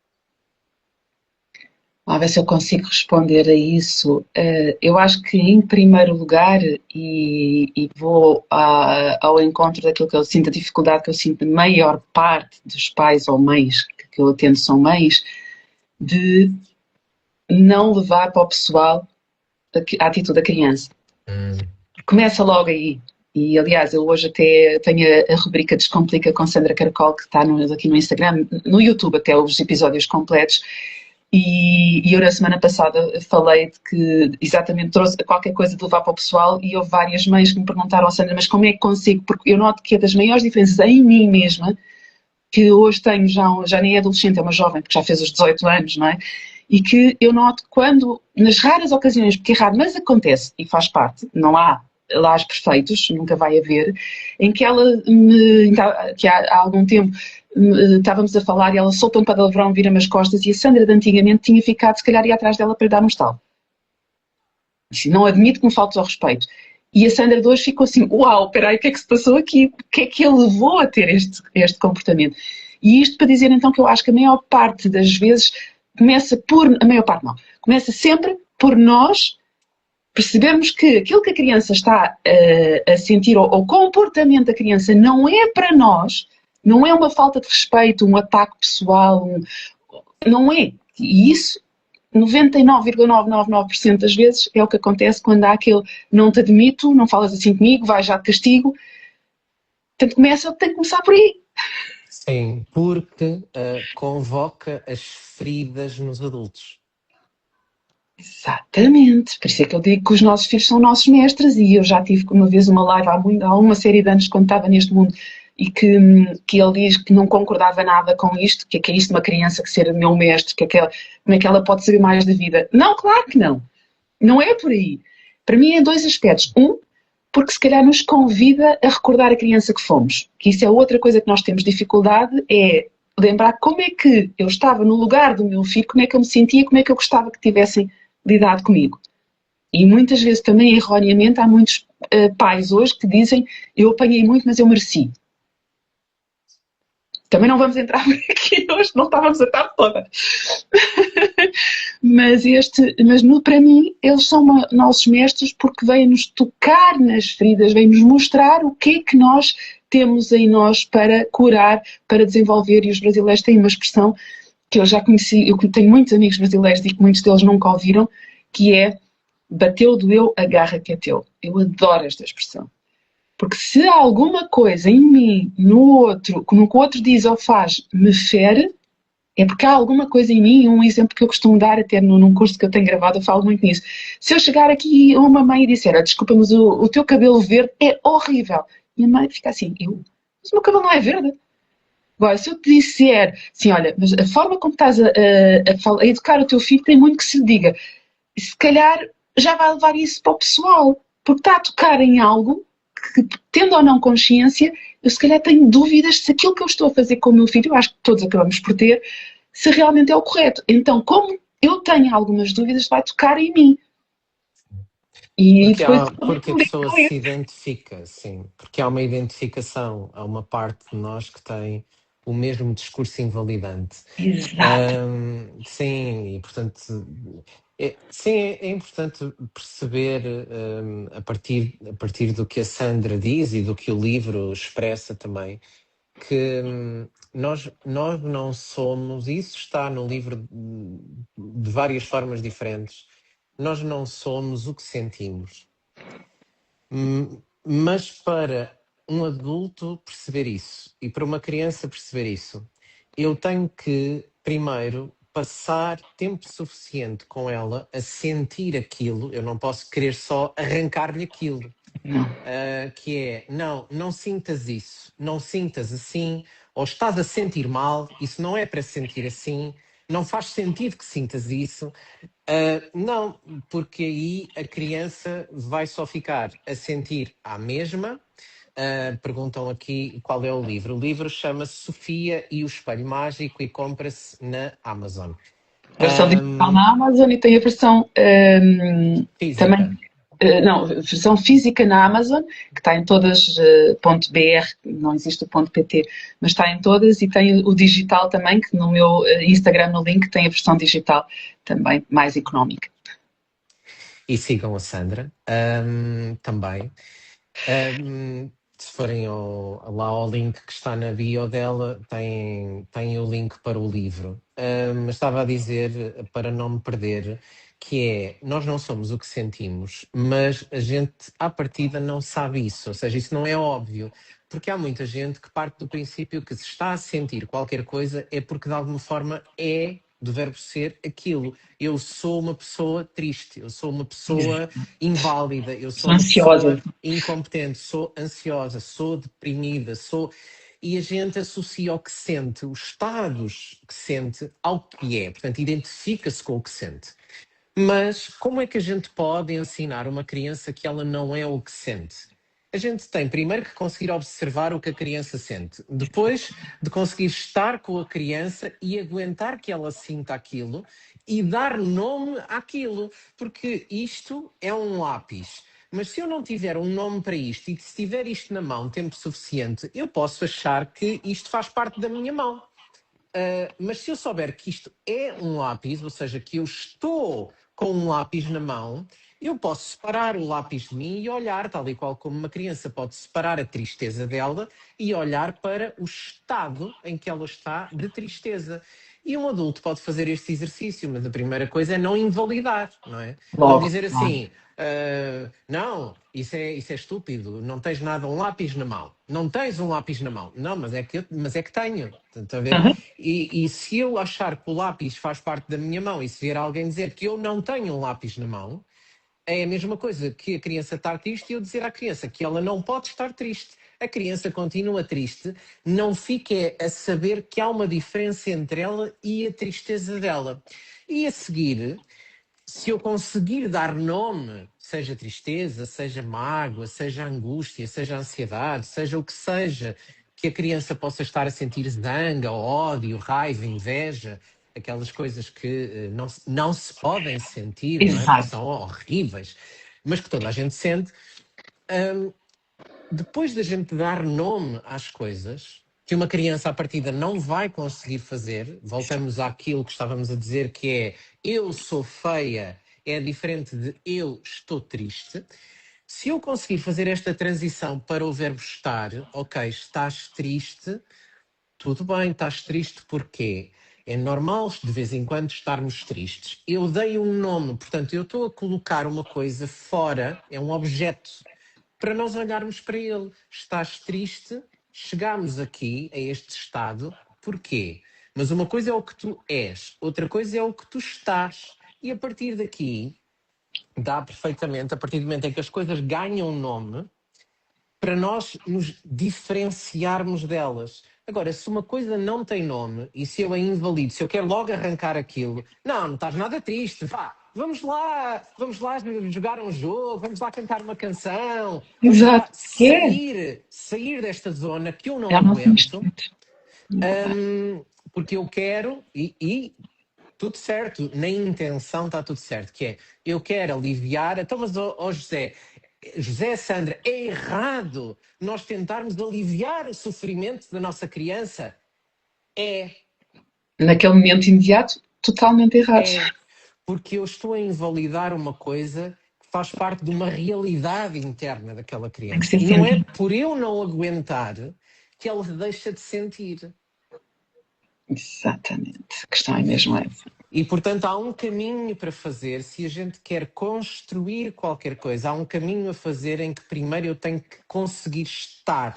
A ver se eu consigo responder a isso. Eu acho que, em primeiro lugar, e vou ao encontro daquilo que eu sinto, a dificuldade que eu sinto, a maior parte dos pais ou mães que eu atendo são mães, de não levar para o pessoal a atitude da criança. Hum, Começa logo aí. E, aliás, eu hoje até tenho a rubrica Descomplica com Sandra Caracol, que está aqui no Instagram, no YouTube até os episódios completos. E eu na semana passada falei de que exatamente trouxe qualquer coisa de levar para o pessoal e houve várias mães que me perguntaram, Sandra, mas como é que consigo? Porque eu noto que é das maiores diferenças em mim mesma, que hoje tenho, já nem é adolescente, é uma jovem, porque já fez os 18 anos, não é? E que eu noto quando, nas raras ocasiões, porque é raro, mas acontece e faz parte, não há lares perfeitos, nunca vai haver, em que ela, que há algum tempo, estávamos a falar e ela soltou um palavrão, vira-me as costas e a Sandra de antigamente tinha ficado, se calhar, ia atrás dela para lhe dar um estalo. Assim, não admito que me faltes ao respeito. E a Sandra de hoje ficou assim, uau, espera aí, o que é que se passou aqui? O que é que a levou a ter este comportamento? E isto para dizer então que eu acho que a maior parte das vezes começa por, a maior parte não, começa sempre por nós percebermos que aquilo que a criança está a sentir, ou o comportamento da criança não é para nós, não é uma falta de respeito, um ataque pessoal, não é. E isso 99,999% das vezes é o que acontece quando há aquele não te admito, não falas assim comigo, vai já de castigo. Portanto, tem que começar por aí. sim, porque convoca as feridas nos adultos. Exatamente. Por isso é que eu digo que os nossos filhos são nossos mestres e eu já tive uma vez uma live há uma série de anos quando estava neste mundo e que ele diz que não concordava nada com isto, que é isto de uma criança que ser meu mestre, como é que ela pode saber mais da vida. Não, claro que não. Não é por aí. Para mim é dois aspectos. Um, porque se calhar nos convida a recordar a criança que fomos. Que isso é outra coisa que nós temos dificuldade, é lembrar como é que eu estava no lugar do meu filho, como é que eu me sentia, como é que eu gostava que tivessem lidado comigo. E muitas vezes também, erroneamente, há muitos pais hoje que dizem eu apanhei muito, mas eu mereci. Também não vamos entrar por aqui hoje, não estávamos a estar toda. Para mim, eles são nossos mestres porque vêm-nos tocar nas feridas, vêm-nos mostrar o que é que nós temos em nós para curar, para desenvolver. E os brasileiros têm uma expressão que eu já conheci, eu tenho muitos amigos brasileiros e que muitos deles nunca ouviram, que é bateu, doeu, agarra que é teu. Eu adoro esta expressão. Porque se há alguma coisa em mim, no outro, que o outro diz ou faz, me fere, é porque há alguma coisa em mim, um exemplo que eu costumo dar até num curso que eu tenho gravado, eu falo muito nisso. Se eu chegar aqui a uma mãe e disser, desculpa, mas o teu cabelo verde é horrível. Minha mãe fica assim, mas o meu cabelo não é verde. Agora, se eu te disser, assim, olha, mas a forma como estás a educar o teu filho tem muito que se lhe diga. E se calhar já vai levar isso para o pessoal, porque está a tocar em algo que, tendo ou não consciência, eu se calhar tenho dúvidas se aquilo que eu estou a fazer com o meu filho, eu acho que todos acabamos por ter, se realmente é o correto. Então, como eu tenho algumas dúvidas, vai tocar em mim. E depois Porque a lidar pessoa com se isso. identifica, sim. Porque há uma identificação, há uma parte de nós que tem o mesmo discurso invalidante. Exato. Sim, e portanto, sim, é importante perceber a partir do que a Sandra diz e do que o livro expressa também, que nós não somos, e isso está no livro de várias formas diferentes, nós não somos o que sentimos. Mas para um adulto perceber isso e para uma criança perceber isso, eu tenho que primeiro passar tempo suficiente com ela a sentir aquilo. Eu não posso querer só arrancar-lhe aquilo. Não. Que é, não sintas isso, não sintas assim, ou estás a sentir mal, isso não é para sentir assim, não faz sentido que sintas isso. Não, porque aí a criança vai só ficar a sentir à mesma. Perguntam aqui qual é o livro. O livro chama-se Sofia e o Espelho Mágico e compra-se na Amazon. Versão digital na Amazon e tem a versão também. Física. Não, versão física na Amazon, que está em todas, .br, não existe o .pt, mas está em todas, e tem o digital também, que no meu Instagram, no link, tem a versão digital também mais económica. E sigam a Sandra também. Se forem lá ao link que está na bio dela, tem o link para o livro. Mas estava a dizer, para não me perder, que é, nós não somos o que sentimos, mas a gente, à partida, não sabe isso. Ou seja, isso não é óbvio. Porque há muita gente que parte do princípio que se está a sentir qualquer coisa é porque de alguma forma é do verbo ser aquilo. Eu sou uma pessoa triste, eu sou uma pessoa inválida, eu sou uma pessoa Ansiosa. incompetente, sou ansiosa, sou deprimida, sou. E a gente associa o que sente, os estados que sente, ao que é. Portanto, identifica-se com o que sente. Mas como é que a gente pode ensinar uma criança que ela não é o que sente? A gente tem primeiro que conseguir observar o que a criança sente, depois de conseguir estar com a criança e aguentar que ela sinta aquilo e dar nome àquilo, porque isto é um lápis. Mas se eu não tiver um nome para isto e se tiver isto na mão tempo suficiente, eu posso achar que isto faz parte da minha mão. Mas se eu souber que isto é um lápis, ou seja, que eu estou com um lápis na mão, eu posso separar o lápis de mim e olhar, tal e qual como uma criança pode separar a tristeza dela e olhar para o estado em que ela está de tristeza. E um adulto pode fazer este exercício, mas a primeira coisa é não invalidar, não é? Não Logo. dizer assim, não, isso é estúpido, não tens nada, um lápis na mão. Não tens um lápis na mão. Não, mas é que tenho. Está a ver? Uhum. E se eu achar que o lápis faz parte da minha mão e se vier alguém dizer que eu não tenho um lápis na mão, é a mesma coisa que a criança estar triste e eu dizer à criança que ela não pode estar triste. A criança continua triste, não fica a saber que há uma diferença entre ela e a tristeza dela. E a seguir, se eu conseguir dar nome, seja tristeza, seja mágoa, seja angústia, seja ansiedade, seja o que seja, que a criança possa estar a sentir zanga, ódio, raiva, inveja, aquelas coisas que não se podem sentir, não é? Porque Exato. são horríveis, mas que toda a gente sente. Depois da gente dar nome às coisas, que uma criança à partida não vai conseguir fazer, voltamos àquilo que estávamos a dizer, que é eu sou feia, é diferente de eu estou triste. Se eu conseguir fazer esta transição para o verbo estar, ok, estás triste, tudo bem, estás triste porquê? É normal de vez em quando estarmos tristes. Eu dei um nome, portanto, eu estou a colocar uma coisa fora, é um objeto, para nós olharmos para ele. Estás triste, chegamos aqui a este estado, porquê? Mas uma coisa é o que tu és, outra coisa é o que tu estás. E a partir daqui, dá perfeitamente, a partir do momento em que as coisas ganham nome, para nós nos diferenciarmos delas. Agora, se uma coisa não tem nome e se eu a invalido, se eu quero logo arrancar aquilo, não estás nada triste, vá, vamos lá jogar um jogo, vamos lá cantar uma canção, vamos lá Exato. sair desta zona que eu É não o nosso aguento, instinto. É verdade. porque eu quero, e tudo certo, na intenção está tudo certo, que é, eu quero aliviar, então mas José, Sandra, é errado nós tentarmos aliviar o sofrimento da nossa criança? É, Naquele momento imediato, totalmente errado. é, porque eu estou a invalidar uma coisa que faz parte de uma realidade interna daquela Tem que criança. ser E não é sentido. por eu não aguentar que ela deixa de sentir. Exatamente. A questão é mesmo essa. E, portanto, há um caminho para fazer. Se a gente quer construir qualquer coisa, há um caminho a fazer em que primeiro eu tenho que conseguir estar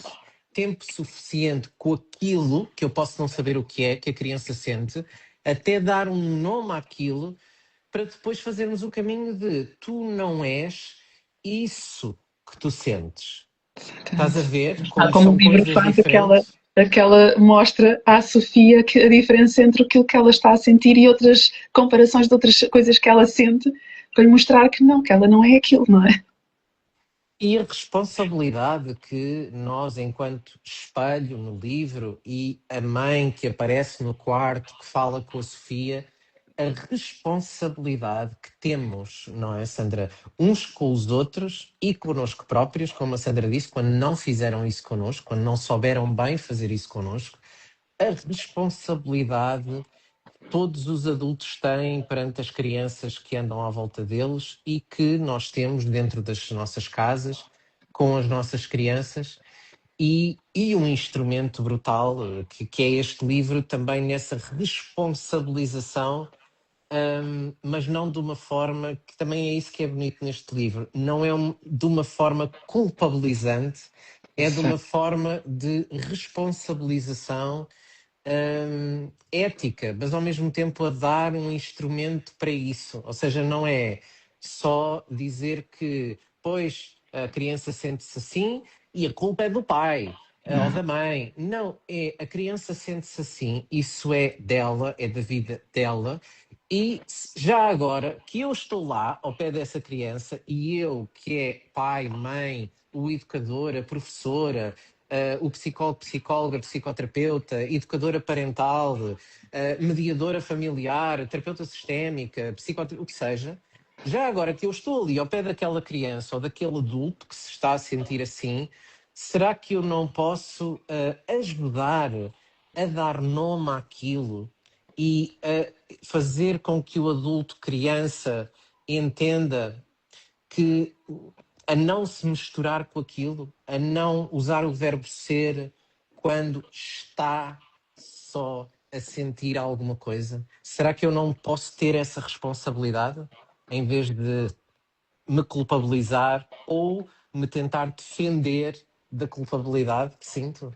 tempo suficiente com aquilo, que eu posso não saber o que é, que a criança sente, até dar um nome àquilo, para depois fazermos o caminho de tu não és isso que tu sentes. Estás a Exatamente. ver Ah, como como o são livro coisas faz aquela, diferentes? aquela mostra à Sofia que a diferença entre aquilo que ela está a sentir e outras comparações de outras coisas que ela sente, para lhe mostrar que não, que ela não é aquilo, não é? E a responsabilidade que nós, enquanto espelho no livro, e a mãe que aparece no quarto, que fala com a Sofia, a responsabilidade que temos, não é, Sandra? Uns com os outros e connosco próprios, como a Sandra disse, quando não fizeram isso connosco, quando não souberam bem fazer isso connosco, a responsabilidade todos os adultos têm perante as crianças que andam à volta deles e que nós temos dentro das nossas casas com as nossas crianças e um instrumento brutal que é este livro também nessa responsabilização, mas não de uma forma que também é isso que é bonito neste livro, não é de uma forma culpabilizante, é de uma Exato. forma de responsabilização ética, mas ao mesmo tempo a dar um instrumento para isso. Ou seja, não é só dizer que, pois, a criança sente-se assim e a culpa é do pai ou da mãe. Não, é a criança sente-se assim, isso é dela, é da vida dela. E já agora que eu estou lá ao pé dessa criança e eu, que é pai, mãe, o educador, a professora, o psicólogo, psicóloga, psicoterapeuta, educadora parental, mediadora familiar, terapeuta sistémica, o que seja, já agora que eu estou ali ao pé daquela criança ou daquele adulto que se está a sentir assim, será que eu não posso ajudar a dar nome àquilo e fazer com que o adulto criança entenda que a não se misturar com aquilo, a não usar o verbo ser quando está só a sentir alguma coisa? Será que eu não posso ter essa responsabilidade em vez de me culpabilizar ou me tentar defender da culpabilidade que sinto?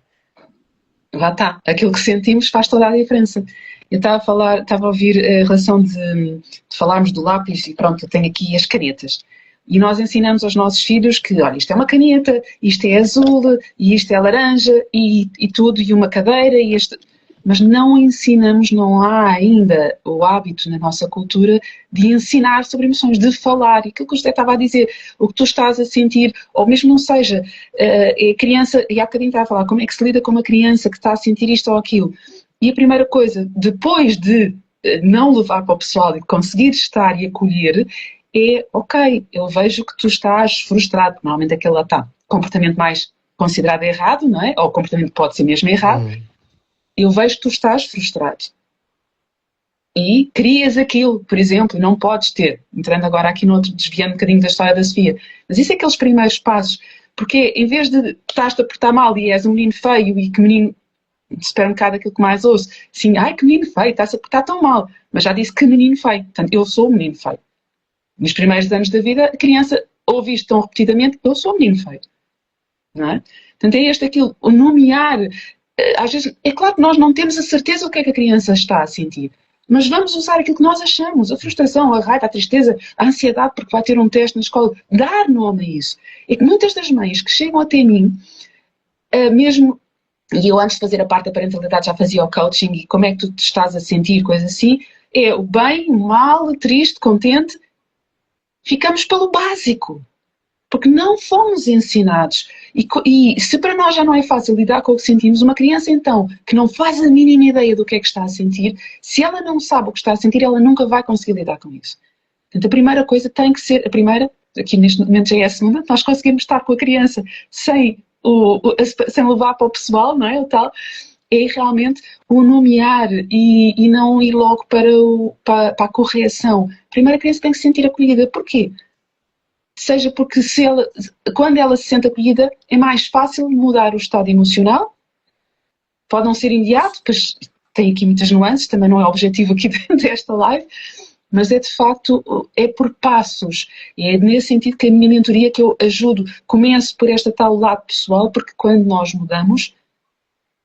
Lá está. Aquilo que sentimos faz toda a diferença. Eu estava a falar, estava a ouvir a relação de falarmos do lápis e pronto, eu tenho aqui as canetas. E nós ensinamos aos nossos filhos que, olha, isto é uma caneta, isto é azul, e isto é laranja, e tudo, e uma cadeira, e este... Mas não ensinamos, não há ainda o hábito na nossa cultura de ensinar sobre emoções, de falar. E aquilo que o José estava a dizer, o que tu estás a sentir, ou mesmo não seja, é a criança, e há bocadinho estava a falar, como é que se lida com uma criança que está a sentir isto ou aquilo. E a primeira coisa, depois de não levar para o pessoal e conseguir estar e acolher, é, ok, eu vejo que tu estás frustrado, porque normalmente aquele lá está, comportamento mais considerado errado, não é? Ou o comportamento pode ser mesmo errado, Hum. eu vejo que tu estás frustrado. E crias aquilo, por exemplo, não podes ter, entrando agora aqui no outro, desviando um bocadinho da história da Sofia, mas isso é aqueles primeiros passos, porque em vez de estás-te a portar mal e és um menino feio e que menino, supermercado aquilo que mais ouço, assim, ai que menino feio, está-se a portar tão mal, mas já disse que menino feio, portanto eu sou um menino feio. Nos primeiros anos da vida, a criança ouve isto tão repetidamente, eu sou um menino feio, não é? Portanto é este aquilo, o nomear, às vezes, é claro que nós não temos a certeza do que é que a criança está a sentir, mas vamos usar aquilo que nós achamos, a frustração, a raiva, a tristeza, a ansiedade porque vai ter um teste na escola, dar nome a isso. É que muitas das mães que chegam até mim, mesmo e eu antes de fazer a parte da parentalidade já fazia o coaching, e como é que tu te estás a sentir, coisa assim, é o bem, o mal, triste, contente, ficamos pelo básico, porque não fomos ensinados. E se para nós já não é fácil lidar com o que sentimos, uma criança então, que não faz a mínima ideia do que é que está a sentir, se ela não sabe o que está a sentir, ela nunca vai conseguir lidar com isso. Portanto, a primeira coisa tem que ser, a primeira, aqui neste momento já é a segunda, nós conseguimos estar com a criança sem levar para o pessoal, não é? O tal, é realmente o nomear e não ir logo para a correção. Primeiro a criança tem que se sentir acolhida. Porquê? Seja porque quando ela se sente acolhida, é mais fácil mudar o estado emocional. Pode não ser imediato, pois tem aqui muitas nuances, também não é o objetivo aqui desta live, mas é de facto, é por passos. E é nesse sentido que a minha mentoria que eu ajudo, começo por esta tal lado pessoal, porque quando nós mudamos,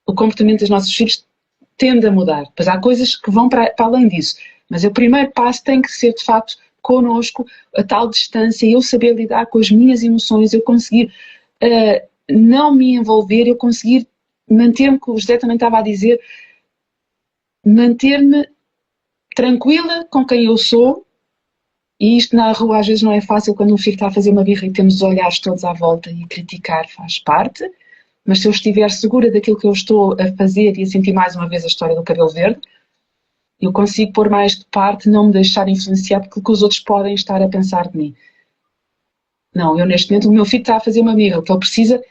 o comportamento dos nossos filhos tende a mudar. Pois há coisas que vão para além disso. Mas o primeiro passo tem que ser, de facto, connosco, a tal distância, eu saber lidar com as minhas emoções, eu conseguir não me envolver, eu conseguir manter-me, como o José também estava a dizer, manter-me tranquila com quem eu sou. E isto na rua às vezes não é fácil quando um filho está a fazer uma birra e temos os olhares todos à volta, e criticar faz parte. Mas se eu estiver segura daquilo que eu estou a fazer e a sentir mais uma vez a história do cabelo verde, eu consigo pôr mais de parte, não me deixar influenciar porque o que os outros podem estar a pensar de mim. Não, eu neste momento, o meu filho está a fazer uma birra, o que ele precisa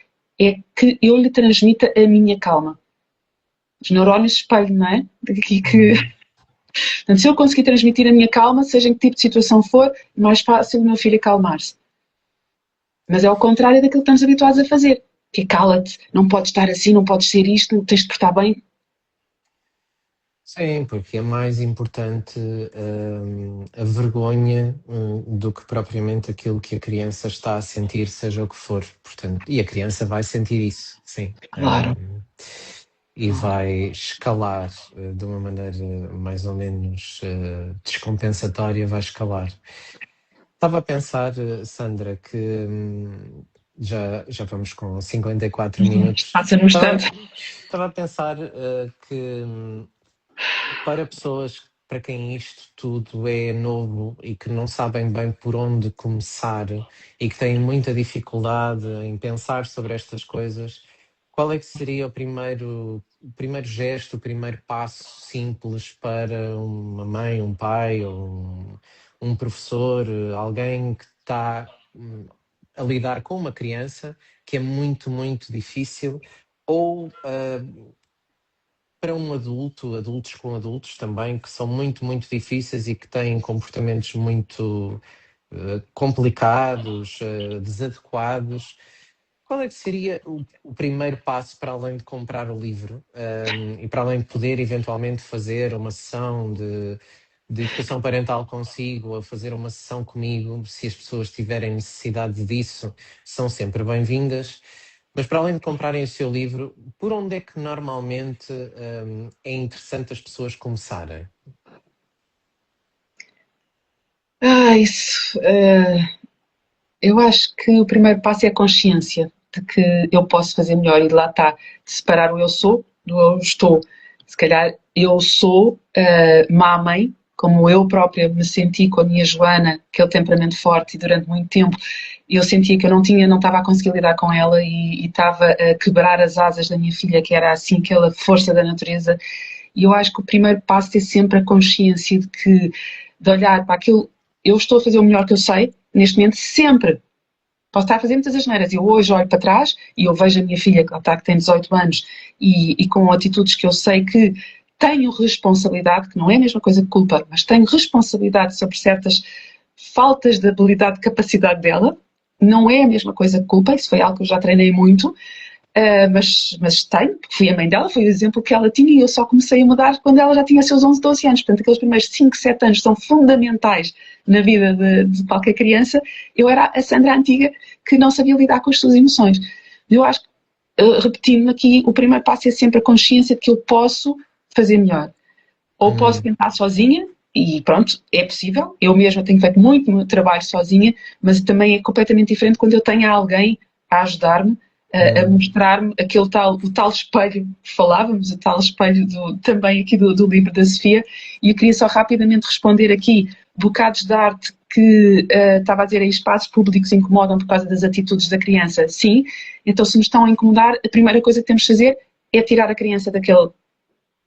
é que eu lhe transmita a minha calma. Os neurónios espelham, não é? Portanto, se eu conseguir transmitir a minha calma, seja em que tipo de situação for, é mais fácil o meu filho acalmar-se. Mas é ao contrário daquilo que estamos habituados a fazer. Que cala-te, não podes estar assim, não podes ser isto, tens de portar bem. Sim, porque é mais importante a vergonha do que propriamente aquilo que a criança está a sentir, seja o que for. Portanto, e a criança vai sentir isso, sim. Claro. E vai escalar de uma maneira mais ou menos descompensatória, vai escalar. Estava a pensar, Sandra, que já vamos com 54 minutos. Passa no instante. Estava a pensar que para pessoas para quem isto tudo é novo e que não sabem bem por onde começar e que têm muita dificuldade em pensar sobre estas coisas, qual é que seria o primeiro gesto, o primeiro passo simples para uma mãe, um pai ou um professor, alguém que está a lidar com uma criança que é muito, muito difícil, ou para um adulto, adultos com adultos também, que são muito, muito difíceis e que têm comportamentos muito complicados, desadequados. Qual é que seria o primeiro passo para além de comprar o livro e para além de poder eventualmente fazer uma sessão de educação parental consigo, ou fazer uma sessão comigo? Se as pessoas tiverem necessidade disso, são sempre bem-vindas. Mas para além de comprarem o seu livro, por onde é que normalmente é interessante as pessoas começarem? Eu acho que o primeiro passo é a consciência de que eu posso fazer melhor, e lá está, de separar o eu sou do eu estou. Se calhar eu sou má mãe, como eu própria me senti com a minha Joana, aquele temperamento forte, e durante muito tempo eu sentia que eu não estava a conseguir lidar com ela e estava a quebrar as asas da minha filha, que era assim, aquela força da natureza. E eu acho que o primeiro passo é sempre a consciência de olhar para aquilo. Eu estou a fazer o melhor que eu sei, neste momento, sempre. Posso estar a fazer muitas asneiras. Eu hoje olho para trás e eu vejo a minha filha, que tem 18 anos, e com atitudes que eu sei que tenho responsabilidade, que não é a mesma coisa que culpa, mas tenho responsabilidade sobre certas faltas de habilidade, de capacidade dela. Não é a mesma coisa que culpa, isso foi algo que eu já treinei muito, mas tenho, porque fui a mãe dela, foi o exemplo que ela tinha, e eu só comecei a mudar quando ela já tinha seus 11, 12 anos. Portanto, aqueles primeiros 5, 7 anos são fundamentais na vida de qualquer criança. Eu era a Sandra antiga que não sabia lidar com as suas emoções. Eu acho que, repetindo aqui, o primeiro passo é sempre a consciência de que eu posso fazer melhor. Ou posso tentar sozinha, e pronto, é possível. Eu mesma tenho feito muito trabalho sozinha, mas também é completamente diferente quando eu tenho alguém a ajudar-me a mostrar-me o tal espelho que falávamos, o tal espelho também aqui do livro da Sofia, e eu queria só rapidamente responder aqui, bocados de arte que estava a dizer aí, espaços públicos incomodam por causa das atitudes da criança, sim, então se nos estão a incomodar, a primeira coisa que temos de fazer é tirar a criança daquele,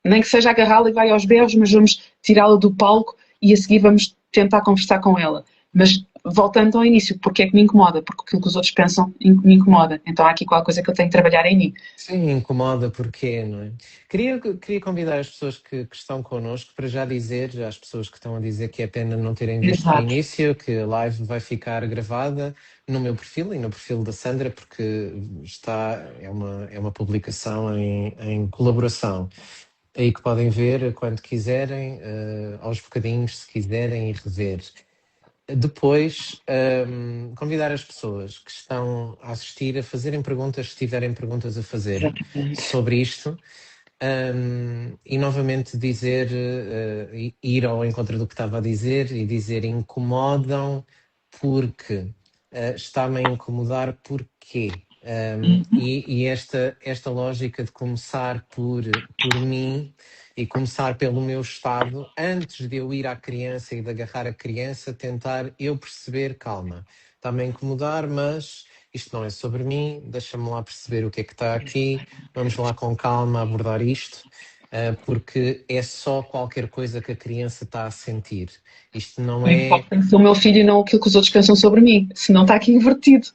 nem que seja agarrá-la e vai aos berros, mas vamos tirá-la do palco e a seguir vamos tentar conversar com ela. Mas voltando ao início, porque é que me incomoda? Porque aquilo que os outros pensam me incomoda. Então há aqui qualquer coisa que eu tenho que trabalhar em mim. Sim, incomoda porque, não é? Queria convidar as pessoas que estão connosco para já dizer, às pessoas que estão a dizer que é pena não terem visto o Exato. início, que a live vai ficar gravada no meu perfil e no perfil da Sandra, porque é uma publicação em colaboração. Aí que podem ver quando quiserem, aos bocadinhos, se quiserem, e rever. Depois, convidar as pessoas que estão a assistir a fazerem perguntas, se tiverem perguntas a fazer Exatamente. sobre isto, e novamente dizer, ir ao encontro do que estava a dizer e dizer incomodam porque está-me a incomodar porquê. E esta lógica de começar por mim e começar pelo meu estado, antes de eu ir à criança e de agarrar a criança, tentar eu perceber, calma, está-me a incomodar, mas isto não é sobre mim, deixa-me lá perceber o que é que está aqui, vamos lá com calma abordar isto, porque é só qualquer coisa que a criança está a sentir. Isto não é... Tem que ser o meu filho e não aquilo que os outros pensam sobre mim, senão está aqui invertido.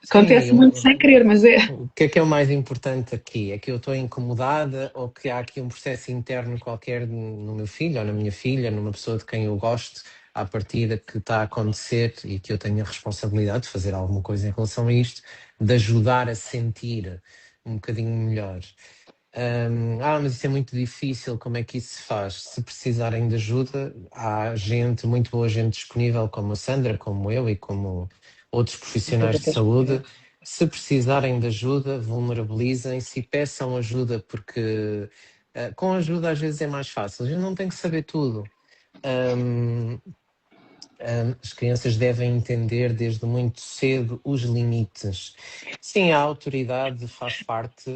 Sim, Acontece muito sem querer, mas é. o que é o mais importante aqui? É que eu estou incomodada ou que há aqui um processo interno qualquer no meu filho ou na minha filha, numa pessoa de quem eu gosto, à partida que está a acontecer e que eu tenho a responsabilidade de fazer alguma coisa em relação a isto, de ajudar a sentir um bocadinho melhor. Mas isso é muito difícil, como é que isso se faz? Se precisarem de ajuda, há gente, muito boa gente disponível, como a Sandra, como eu e como outros profissionais de saúde. Se precisarem de ajuda, vulnerabilizem-se e peçam ajuda, porque com ajuda às vezes é mais fácil. A gente não tem que saber tudo. As crianças devem entender desde muito cedo os limites. Sim, a autoridade faz parte,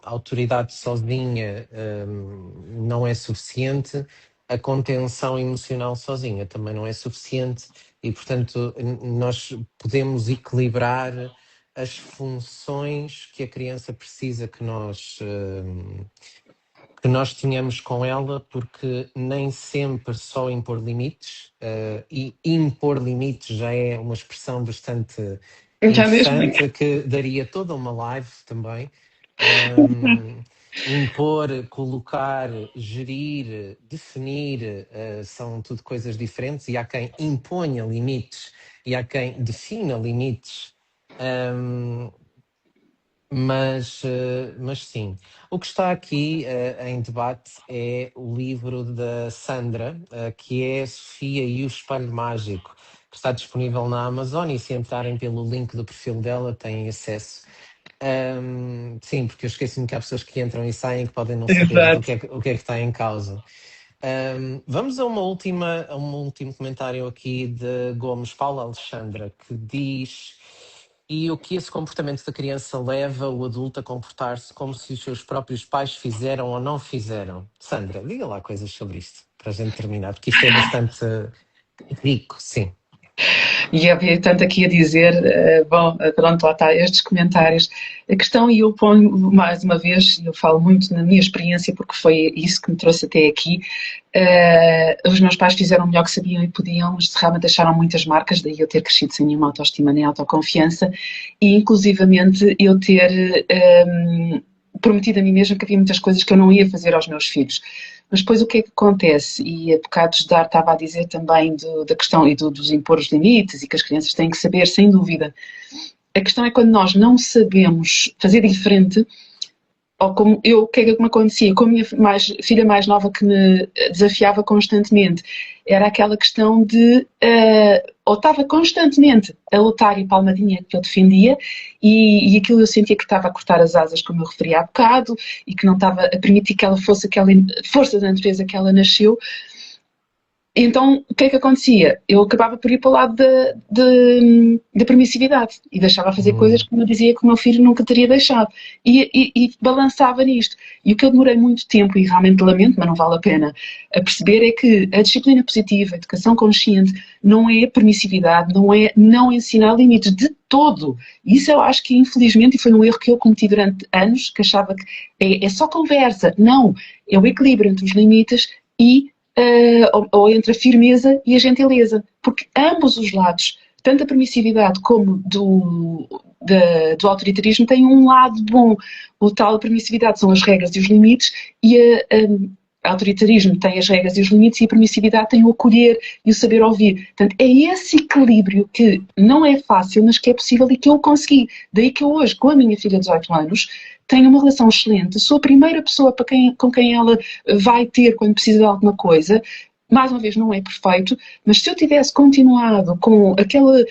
a autoridade sozinha não é suficiente, a contenção emocional sozinha também não é suficiente e, portanto, nós podemos equilibrar as funções que a criança precisa que nós tenhamos com ela, porque nem sempre só impor limites, e impor limites já é uma expressão bastante Já mesmo. interessante, que daria toda uma live também. Impor, colocar, gerir, definir, são tudo coisas diferentes, e há quem imponha limites e há quem defina limites. Mas sim, o que está aqui em debate é o livro da Sandra, que é Sofia e o Espelho Mágico, que está disponível na Amazon, e se entrarem pelo link do perfil dela têm acesso. Sim, porque eu esqueci-me que há pessoas que entram e saem que podem não saber Exato. o que é que está em causa. Vamos a um último comentário aqui de Gomes Paula Alexandra, que diz: e o que esse comportamento da criança leva o adulto a comportar-se como se os seus próprios pais fizeram ou não fizeram? Sandra, diga lá coisas sobre isto, para a gente terminar, porque isto é bastante rico, sim. E havia tanto aqui a dizer, pronto, lá está, estes comentários. A questão, e eu ponho mais uma vez, eu falo muito na minha experiência, porque foi isso que me trouxe até aqui. Os meus pais fizeram o melhor que sabiam e podiam, mas realmente deixaram muitas marcas, daí eu ter crescido sem nenhuma autoestima nem autoconfiança, e inclusivamente eu ter prometido a mim mesma que havia muitas coisas que eu não ia fazer aos meus filhos. Mas depois o que é que acontece? E a Bocados de Dar estava a dizer também da questão e dos impor os limites e que as crianças têm que saber, sem dúvida. A questão é quando nós não sabemos fazer diferente, ou como eu, o que é que me acontecia com a minha filha mais nova, que me desafiava constantemente, era aquela questão de, ou estava constantemente a lutar e palmadinha que eu defendia, e aquilo eu sentia que estava a cortar as asas, como eu referi há bocado, e que não estava a permitir que ela fosse aquela força da natureza que ela nasceu. Então, o que é que acontecia? Eu acabava por ir para o lado da permissividade e deixava fazer coisas que eu dizia que o meu filho nunca teria deixado. E balançava nisto. E o que eu demorei muito tempo, e realmente lamento, mas não vale a pena, a perceber é que a disciplina positiva, a educação consciente, não é permissividade, não é não ensinar limites de todo. Isso eu acho que, infelizmente, e foi um erro que eu cometi durante anos, que achava que é só conversa. Não, é o equilíbrio entre os limites e ou entre a firmeza e a gentileza, porque ambos os lados, tanto a permissividade como do autoritarismo, têm um lado bom. O tal a permissividade são as regras e os limites, e a autoritarismo tem as regras e os limites, e a permissividade tem o acolher e o saber ouvir. Portanto, é esse equilíbrio que não é fácil, mas que é possível e que eu consegui. Daí que eu hoje, com a minha filha de 18 anos, tenho uma relação excelente, sou a primeira pessoa com quem ela vai ter quando precisa de alguma coisa. Mais uma vez, não é perfeito, mas se eu tivesse continuado com aquela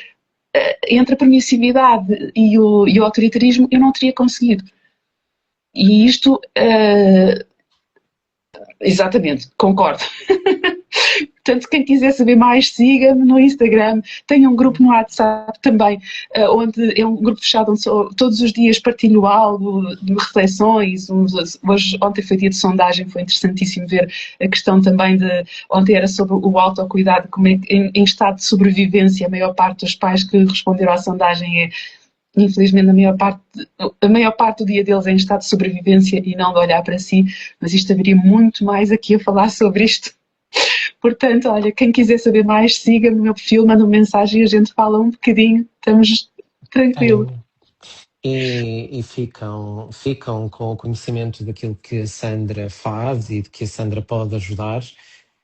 entre a permissividade e o autoritarismo, eu não teria conseguido. E isto, exatamente, concordo. Portanto, quem quiser saber mais, siga-me no Instagram. Tenho um grupo no WhatsApp também, onde é um grupo fechado onde todos os dias partilho algo de reflexões. Ontem foi dia de sondagem, foi interessantíssimo ver a questão também de... Ontem era sobre o autocuidado, como é que em estado de sobrevivência a maior parte dos pais que responderam à sondagem infelizmente, a maior parte do dia deles é em estado de sobrevivência e não de olhar para si, mas isto haveria muito mais aqui a falar sobre isto. Portanto, olha, quem quiser saber mais, siga-me no meu perfil, manda uma mensagem e a gente fala um bocadinho, estamos tranquilos. E ficam com o conhecimento daquilo que a Sandra faz e de que a Sandra pode ajudar.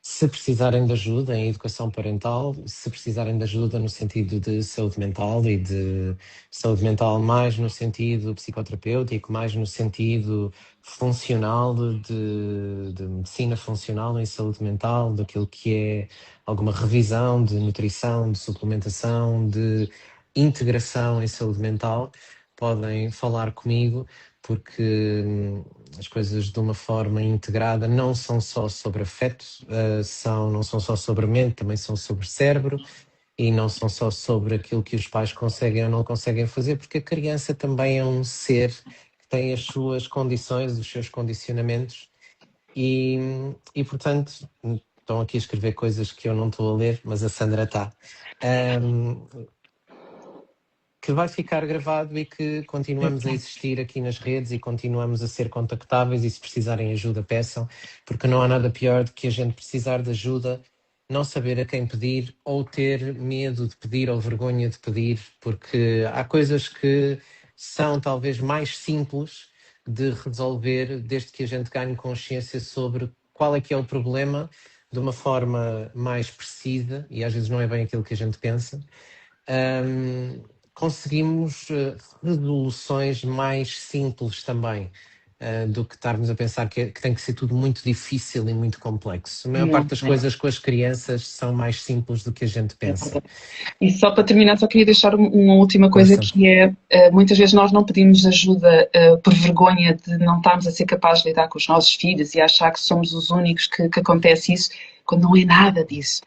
Se precisarem de ajuda em educação parental, se precisarem de ajuda no sentido de saúde mental e de saúde mental mais no sentido psicoterapêutico, mais no sentido funcional, de medicina funcional em saúde mental, daquilo que é alguma revisão de nutrição, de suplementação, de integração em saúde mental, podem falar comigo, porque as coisas de uma forma integrada não são só sobre afeto, não são só sobre a mente, também são sobre cérebro, e não são só sobre aquilo que os pais conseguem ou não conseguem fazer, porque a criança também é um ser que tem as suas condições, os seus condicionamentos, e portanto, estão aqui a escrever coisas que eu não estou a ler, mas a Sandra está. Que vai ficar gravado e que continuamos a existir aqui nas redes e continuamos a ser contactáveis, e se precisarem ajuda, peçam, porque não há nada pior do que a gente precisar de ajuda, não saber a quem pedir, ou ter medo de pedir ou vergonha de pedir, porque há coisas que são talvez mais simples de resolver desde que a gente ganhe consciência sobre qual é que é o problema de uma forma mais precisa, e às vezes não é bem aquilo que a gente pensa. Conseguimos resoluções mais simples também, do que estarmos a pensar que tem que ser tudo muito difícil e muito complexo. A maior parte das coisas com as crianças são mais simples do que a gente pensa. E só para terminar, só queria deixar uma última coisa, que é, muitas vezes nós não pedimos ajuda por vergonha de não estarmos a ser capazes de lidar com os nossos filhos e achar que somos os únicos que acontece isso, quando não é nada disso.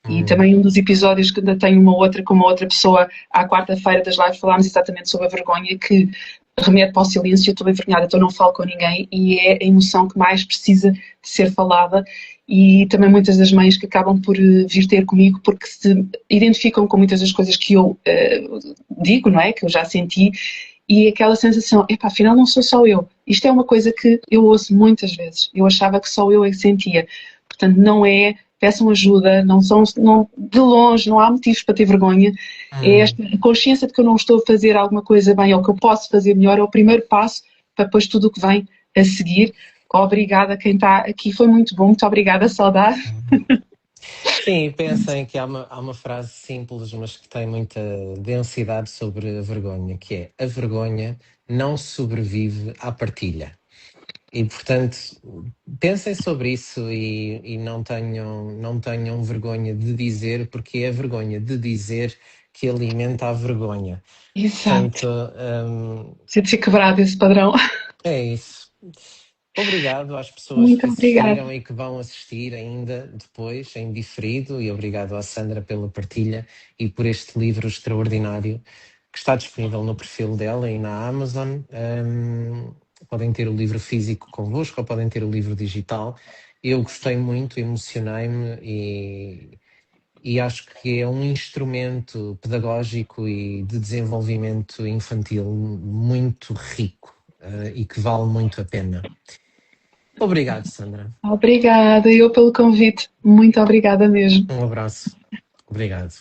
E também um dos episódios que ainda tenho com uma outra pessoa, à quarta-feira das lives, falámos exatamente sobre a vergonha, que remete para o silêncio. Eu estou envergonhada, então não falo com ninguém, e é a emoção que mais precisa de ser falada. E também muitas das mães que acabam por vir ter comigo porque se identificam com muitas das coisas que eu digo, não é? Que eu já senti, e aquela sensação, epá, afinal não sou só eu. Isto é uma coisa que eu ouço muitas vezes. Eu achava que só eu é que sentia. Portanto, não é... Peçam ajuda, de longe, não há motivos para ter vergonha. É esta a consciência de que eu não estou a fazer alguma coisa bem, ou que eu posso fazer melhor, é o primeiro passo para depois tudo o que vem a seguir. Obrigada a quem está aqui, foi muito bom, muito obrigada, saudade. Sim, pensem que há uma frase simples, mas que tem muita densidade sobre a vergonha, que é: a vergonha não sobrevive à partilha. E, portanto, pensem sobre isso e não tenham vergonha de dizer, porque é a vergonha de dizer que alimenta a vergonha. Exato. Portanto, Sinto-se quebrado esse padrão. é isso. Obrigado às pessoas Muito que obrigada. assistiram e que vão assistir ainda depois, em diferido, e obrigado à Sandra pela partilha e por este livro extraordinário que está disponível no perfil dela e na Amazon. Podem ter o livro físico convosco ou podem ter o livro digital. Eu gostei muito, emocionei-me e acho que é um instrumento pedagógico e de desenvolvimento infantil muito rico, e que vale muito a pena. Obrigado, Sandra. Obrigada eu pelo convite. Muito obrigada mesmo. Um abraço. Obrigado.